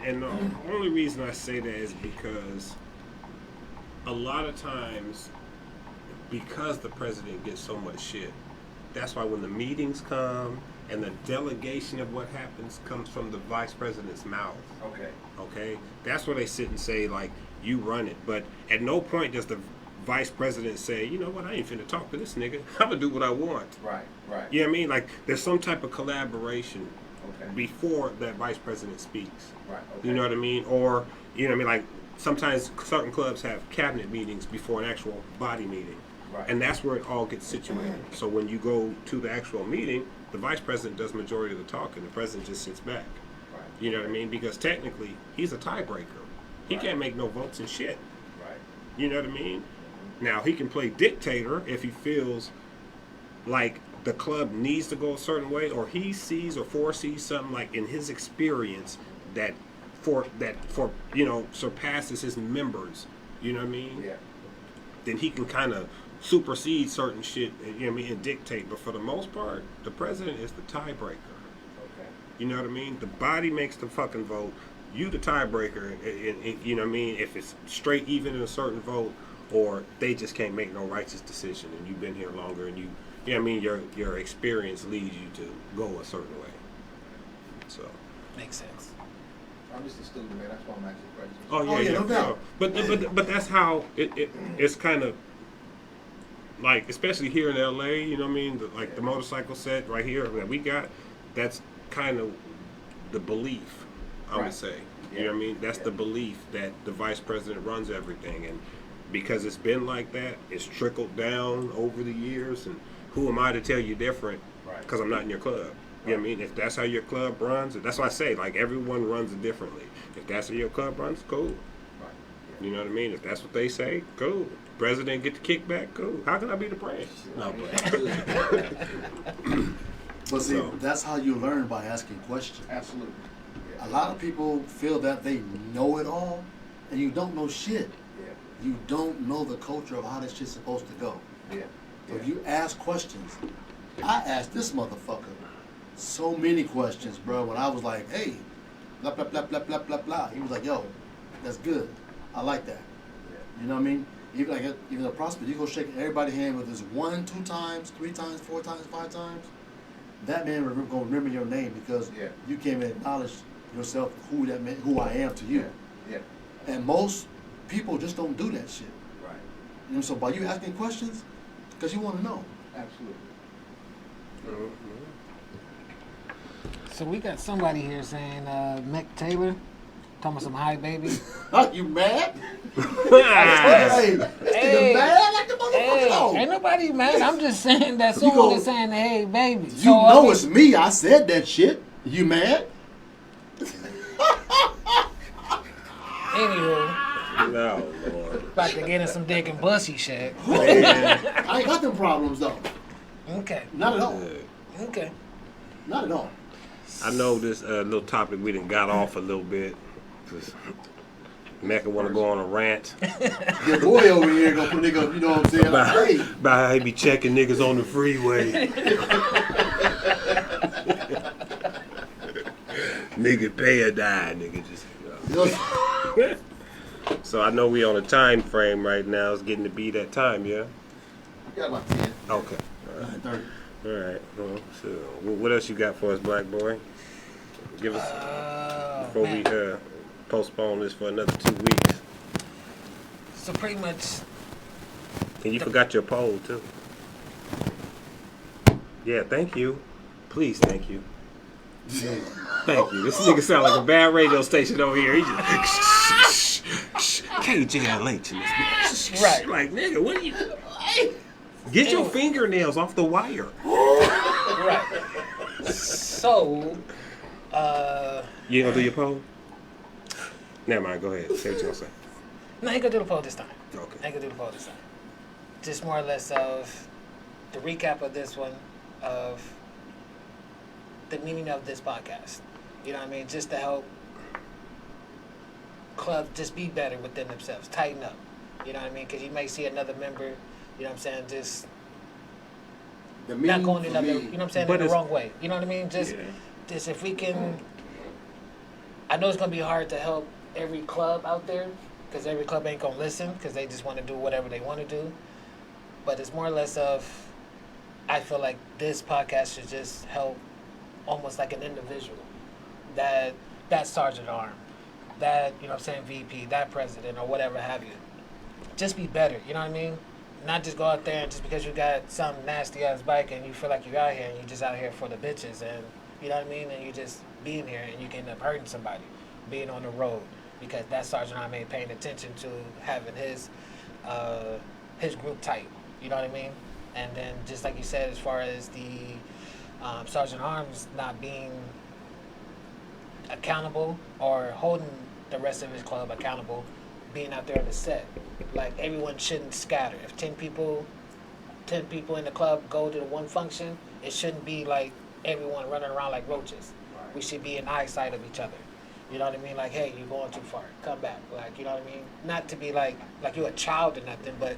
and the only reason I say that is because a lot of times, because the president gets so much shit, that's why when the meetings come and the delegation of what happens comes from the vice president's mouth. Okay? That's where they sit and say, like, you run it. But at no point does the vice president say, you know what, I ain't finna talk to this nigga. I'm gonna do what I want. Right. You know what I mean? Like, there's some type of collaboration Okay. before that vice president speaks. Right. Okay. You know what I mean? Or, you know what I mean? Like, sometimes certain clubs have cabinet meetings before an actual body meeting. Right. And that's where it all gets situated. So when you go to the actual meeting, the vice president does majority of the talking. The president just sits back. Right. You know what I mean? Because technically, he's a tiebreaker. He Right. can't make no votes and shit. Right. You know what I mean? Now, he can play dictator if he feels like the club needs to go a certain way, or he sees or foresees something like in his experience that surpasses his members. You know what I mean? Yeah. Then he can kind of supersede certain shit, you know what I mean, and dictate. But for the most part, the president is the tiebreaker. Okay. You know what I mean? The body makes the fucking vote. You the tiebreaker, and you know what I mean? If it's straight even in a certain vote, or they just can't make no righteous decision, and you've been here longer, and you know what I mean? Your experience leads you to go a certain way. So. Makes sense. I'm just a student, man. That's why I'm asking questions. Oh yeah, no doubt. But that's how it's kind of like especially here in LA, you know what I mean? The motorcycle set right here that we got, that's kind of the belief, I would say. You know what I mean? That's the belief that the vice president runs everything, and because it's been like that, it's trickled down over the years. And who am I to tell you different? Because I'm not in your club. You know what I mean? If that's how your club runs, that's why I say, like, everyone runs it differently. If that's how your club runs, cool. You know what I mean? If that's what they say, cool. President get the kickback, cool. How can I be the press? No, But see, that's how you learn, by asking questions. Absolutely. A lot of people feel that they know it all, and you don't know shit. Yeah. You don't know the culture of how this shit's supposed to go. Yeah. So if you ask questions, I asked this motherfucker so many questions, bro, when I was like, hey, blah, blah, blah, blah, blah, blah, blah. He was like, yo, that's good. I like that. You know what I mean? Even a prospect, you go shake everybody's hand with this 1, 2 times, 3 times, 4 times, 5 times. That man will gonna remember your name because you came and acknowledged yourself who I am to you. Yeah. And most people just don't do that shit. Right. You know, so by you asking questions, because you want to know. Absolutely. So we got somebody here saying, Mick Taylor, talking about some hi baby. You mad? Hey, hey, mad like the hey, motherfucker. ain't nobody mad. I'm just saying that someone is saying, hey baby. You know it's me. I said that shit. You mad? Anywho, No, Lord. about to get in some dick and bussy shit. I ain't got them problems though. Okay. Not at all. Okay. Not at all. I know this little topic we done got off a little bit. Mecca want to go on a rant Your boy over here gonna put nigga, you know what I'm saying? about, Hey, about how he be checking niggas on the freeway. Nigga pay or die, nigga just. So I know we on a time frame right now. It's getting to be that time, yeah. You got about 10. Okay. 9:30. All right. Well, so what else you got for us, Black Boy? Give us before we postpone this for another 2 weeks. So pretty much, And you forgot your poll too. Yeah, thank you. Please, thank you. Thank you. This nigga sound like a bad radio station over here. He just KJLH in this bitch. Right. Like, nigga, what are you? Get your fingernails off the wire. right. So, You gonna do your poll? Never mind. Go ahead. Say what you gonna say. no, I ain't gonna do the poll this time. Okay. I ain't gonna do the poll this time. Just more or less of the recap of this one, of the meaning of this podcast. You know what I mean? Just to help clubs just be better within themselves, tighten up. You know what I mean? Because you may see another member, you know what I'm saying, just The not meaning going for another, me, you know what I'm saying, But in the it's- wrong way. You know what I mean? Just if we can, I know it's gonna be hard to help every club out there, because every club ain't gonna listen, because they just want to do whatever they want to do. But it's more or less of, I feel like this podcast should just help almost like an individual, that sergeant arm, that, you know what I'm saying, VP, that president, or whatever have you. Just be better, you know what I mean? Not just go out there and just because you got some nasty ass bike and you feel like you're out here and you're just out here for the bitches, and you know what I mean, and you just being here and you can end up hurting somebody, being on the road, because that sergeant arm ain't paying attention to having his group tight, you know what I mean? And then just like you said, as far as the sergeant arms not being accountable or holding the rest of his club accountable, being out there on the set, like everyone shouldn't scatter. If 10 people in the club go to the one function, it shouldn't be like everyone running around like roaches. We should be in eyesight of each other. You know what I mean? Like, hey, you're going too far. Come back. Like, you know what I mean? Not to be like you're a child or nothing, but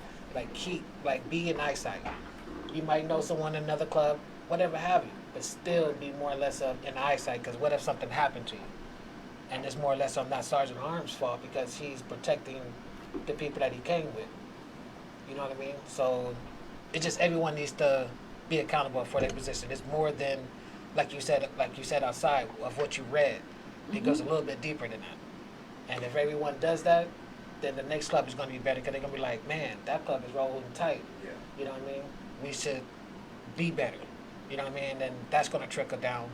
be in eyesight. You might know someone in another club, whatever have you, but still be more or less of in eyesight, because what if something happened to you? And it's more or less on that Sergeant Arms' fault, because he's protecting the people that he came with. You know what I mean? So it's just everyone needs to be accountable for their position. It's more than, like you said outside of what you read. It goes a little bit deeper than that. And if everyone does that, then the next club is going to be better because they're going to be like, man, that club is rolling tight. Yeah. You know what I mean? We should be better. You know what I mean? And that's going to trickle down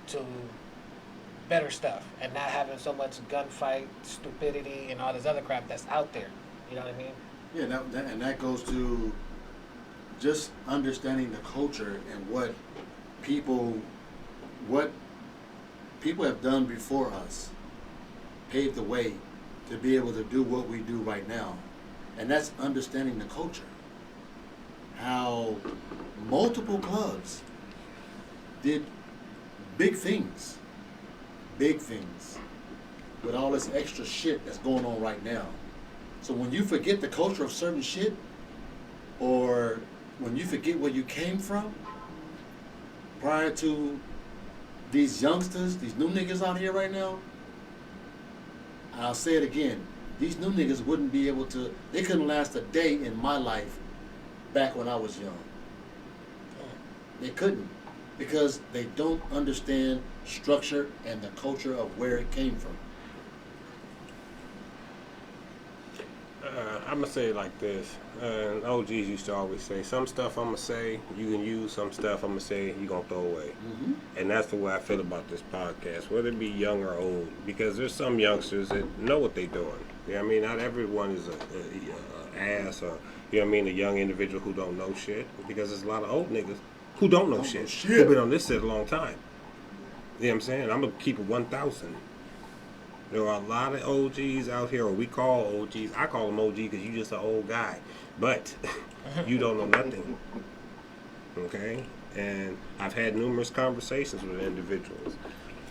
to better stuff and not having so much gunfight, stupidity, and all this other crap that's out there. You know what I mean? Yeah, and that goes to just understanding the culture and what people have done before us, paved the way to be able to do what we do right now. And that's understanding the culture. How multiple clubs did big things with all this extra shit that's going on right now. So when you forget the culture of certain shit, or when you forget where you came from, prior to these youngsters, these new niggas out here right now, I'll say it again, these new niggas wouldn't be able to, they couldn't last a day in my life back when I was young. They couldn't, because they don't understand structure and the culture of where it came from. I'm going to say it like this. OGs used to always say, some stuff I'm going to say you can use, some stuff I'm going to say you're going to throw away. Mm-hmm. And that's the way I feel about this podcast, whether it be young or old, because there's some youngsters that know what they're doing. You know what I mean? Not everyone is a ass or, you know what I mean, a young individual who don't know shit, because there's a lot of old niggas who don't know shit, who've been on this shit a long time. You know what I'm saying? I'm going to keep it 1,000. There are a lot of OGs out here, or we call OGs. I call them OG because you just an old guy. But you don't know nothing. Okay? And I've had numerous conversations with individuals.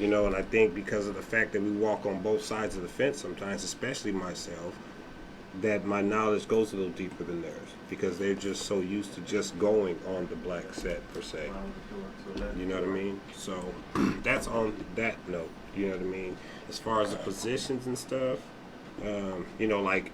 You know, and I think because of the fact that we walk on both sides of the fence sometimes, especially myself, that my knowledge goes a little deeper than theirs. Because they're just so used to just going on the black set, per se. You know what I mean? So that's on that note. You know what I mean? As far as the positions and stuff, you know, like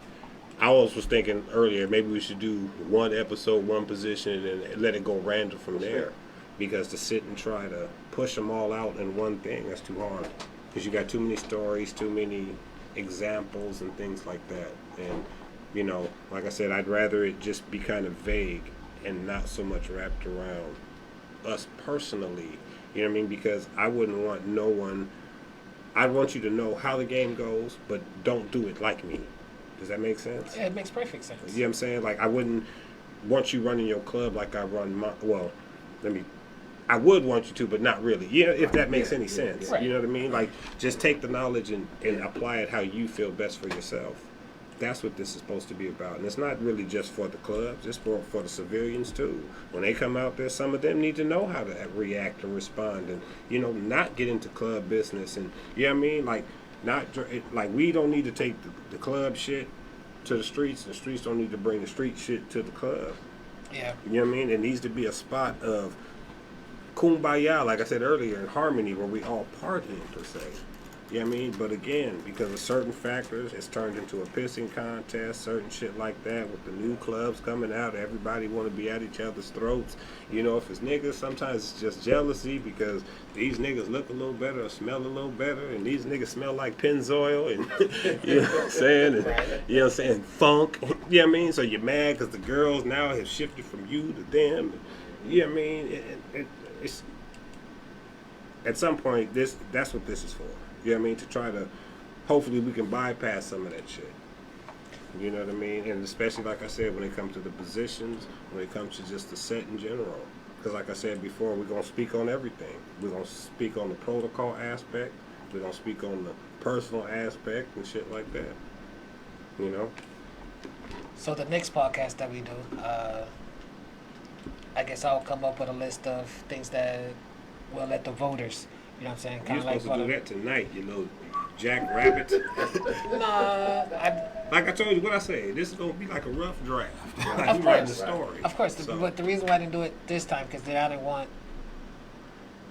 I always was thinking earlier, maybe we should do one episode, one position, and let it go random from there. Because to sit and try to push them all out in one thing, that's too hard. Because you got too many stories, too many examples and things like that. And, you know, like I said, I'd rather it just be kind of vague and not so much wrapped around us personally. You know what I mean? Because I wouldn't want no one... I want you to know how the game goes, but don't do it like me. Does that make sense? Yeah, it makes perfect sense. You know what I'm saying? Like, I wouldn't want you running your club like I run my... Well, I would want you to, but not really. Yeah, if that makes any sense. Right. You know what I mean? Like, just take the knowledge and apply it how you feel best for yourself. That's what this is supposed to be about. And it's not really just for the clubs. It's for the civilians, too. When they come out there, some of them need to know how to react and respond and, you know, not get into club business. And, you know what I mean? Like, we don't need to take the club shit to the streets. The streets don't need to bring the street shit to the club. Yeah. You know what I mean? It needs to be a spot of kumbaya, like I said earlier, in harmony, where we all partying, per se. You know what I mean? But again, because of certain factors, it's turned into a pissing contest, certain shit like that, with the new clubs coming out, everybody want to be at each other's throats. You know, if it's niggas, sometimes it's just jealousy because these niggas look a little better or smell a little better, and these niggas smell like Pennzoil, and you know what I'm saying? And, you know what I'm saying? Funk. You know what I mean? So you're mad because the girls now have shifted from you to them. You know what I mean? It's at some point, that's what this is for. You know what I mean? To try to, hopefully we can bypass some of that shit. You know what I mean? And especially, like I said, when it comes to the positions, when it comes to just the set in general. Because like I said before, we're going to speak on everything. We're going to speak on the protocol aspect. We're going to speak on the personal aspect and shit like that. You know? So the next podcast that we do, I guess I'll come up with a list of things that we'll let the voters, you know what I'm saying? You're supposed to do that tonight, you little jackrabbit. Nah, like I told you, what I say, this is going to be like a rough draft. Like of you writing the course. story. Of course, So, but the reason why I didn't do it this time, because I didn't want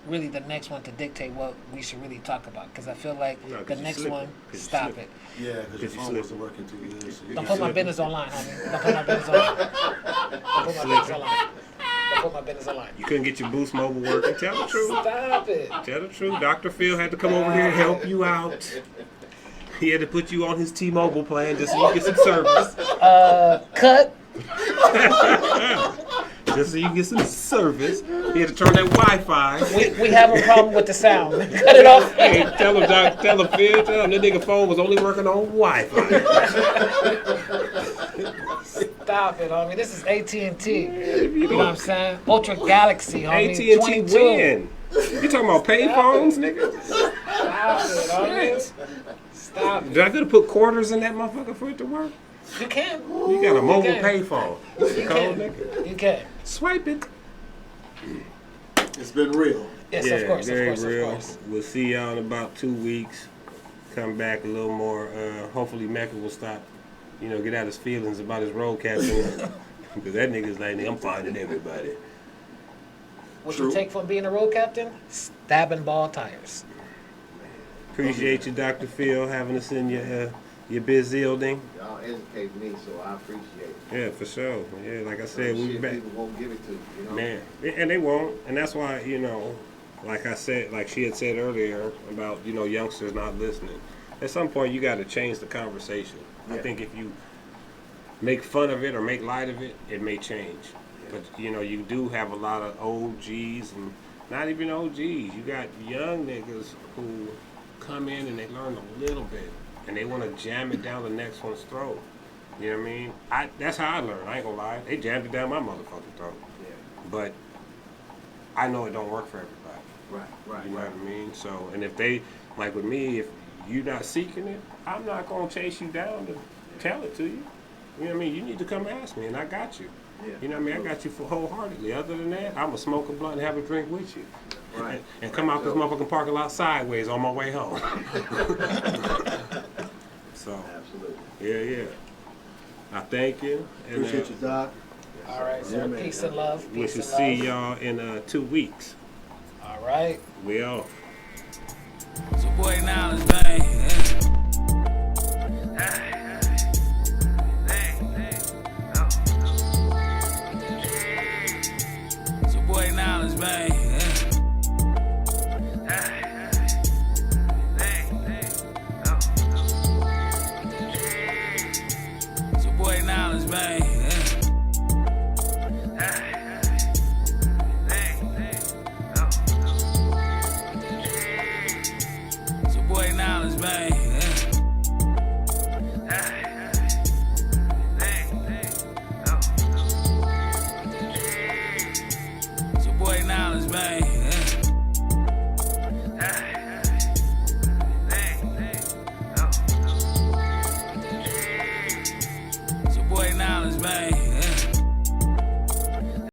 really the next one to dictate what we should really talk about. Because I feel like No, 'cause the you next slipping. one, 'Cause you stop slipping. it. Yeah, because your you phone slip. wasn't working too good. So Don't put my slipping. business online, homie. Don't put my business online. Don't put my business online. Don't put my business online. You couldn't get your Boost Mobile working. Tell the truth. Stop it. Tell the truth. Dr. Phil had to come over here and help you out. He had to put you on his T-Mobile plan just so you get some service. Cut. Just so you get some service. He had to turn that Wi-Fi. We have a problem with the sound. Cut it off. Hey, tell him, Doc, tell him, Phil, tell him that nigga phone was only working on Wi-Fi. Stop it, homie. This is AT&T. You know what I'm saying? Ultra Galaxy, homie. AT&T 22. win. You talking about pay phones, nigga? Stop it, homie. Stop it. Did I could put quarters in that motherfucker for it to work? You can. You got a mobile can. pay phone. You You cold, can. nigga? You can. Swipe it. It's been real. Yes, Yeah, of course, very of course, real. of course. We'll see y'all in about 2 weeks. Come back a little more. Hopefully Mecca will stop, get out his feelings about his road captain. Because that nigga's like, I'm finding everybody. What True. you take from being a road captain? Stabbing ball tires. Appreciate you, Dr. Phil, having us in your busy building. Y'all educate me, so I appreciate it. Yeah, for sure. Yeah, like I said, we'll be Shit back. people won't give it to you, Man, and they won't, and that's why like I said, like she had said earlier about youngsters not listening. At some point, you got to change the conversation. I Yeah. think if you make fun of it or make light of it, it may change. But you do have a lot of OGs and not even OGs. You got young niggas who come in and they learn a little bit, and they want to jam it down the next one's throat. You know what I mean? That's how I learned. I ain't gonna lie. They jammed it down my motherfucking throat. Yeah. But I know it don't work for everybody. Right. You know what I mean? So, and if they, like with me, if you're not seeking it, I'm not gonna chase you down to tell it to you. You know what I mean? You need to come ask me, and I got you. Yeah. You know what I mean? I got you for wholeheartedly. Other than that, I'm gonna smoke a blunt and have a drink with you. Right. And come out this motherfucking parking lot sideways on my way home. So, Absolutely. yeah. I thank you. And, Appreciate you, Doc. All right, so man. peace and love. we Peace should and see love. y'all in 2 weeks. All right. We off. It's your boy Knowledge, bang. It's your boy Knowledge, bang. It's your boy Knowledge, bang. It's your boy Knowledge, bang. It's your boy Knowledge, bang. It's your boy Knowledge, bang.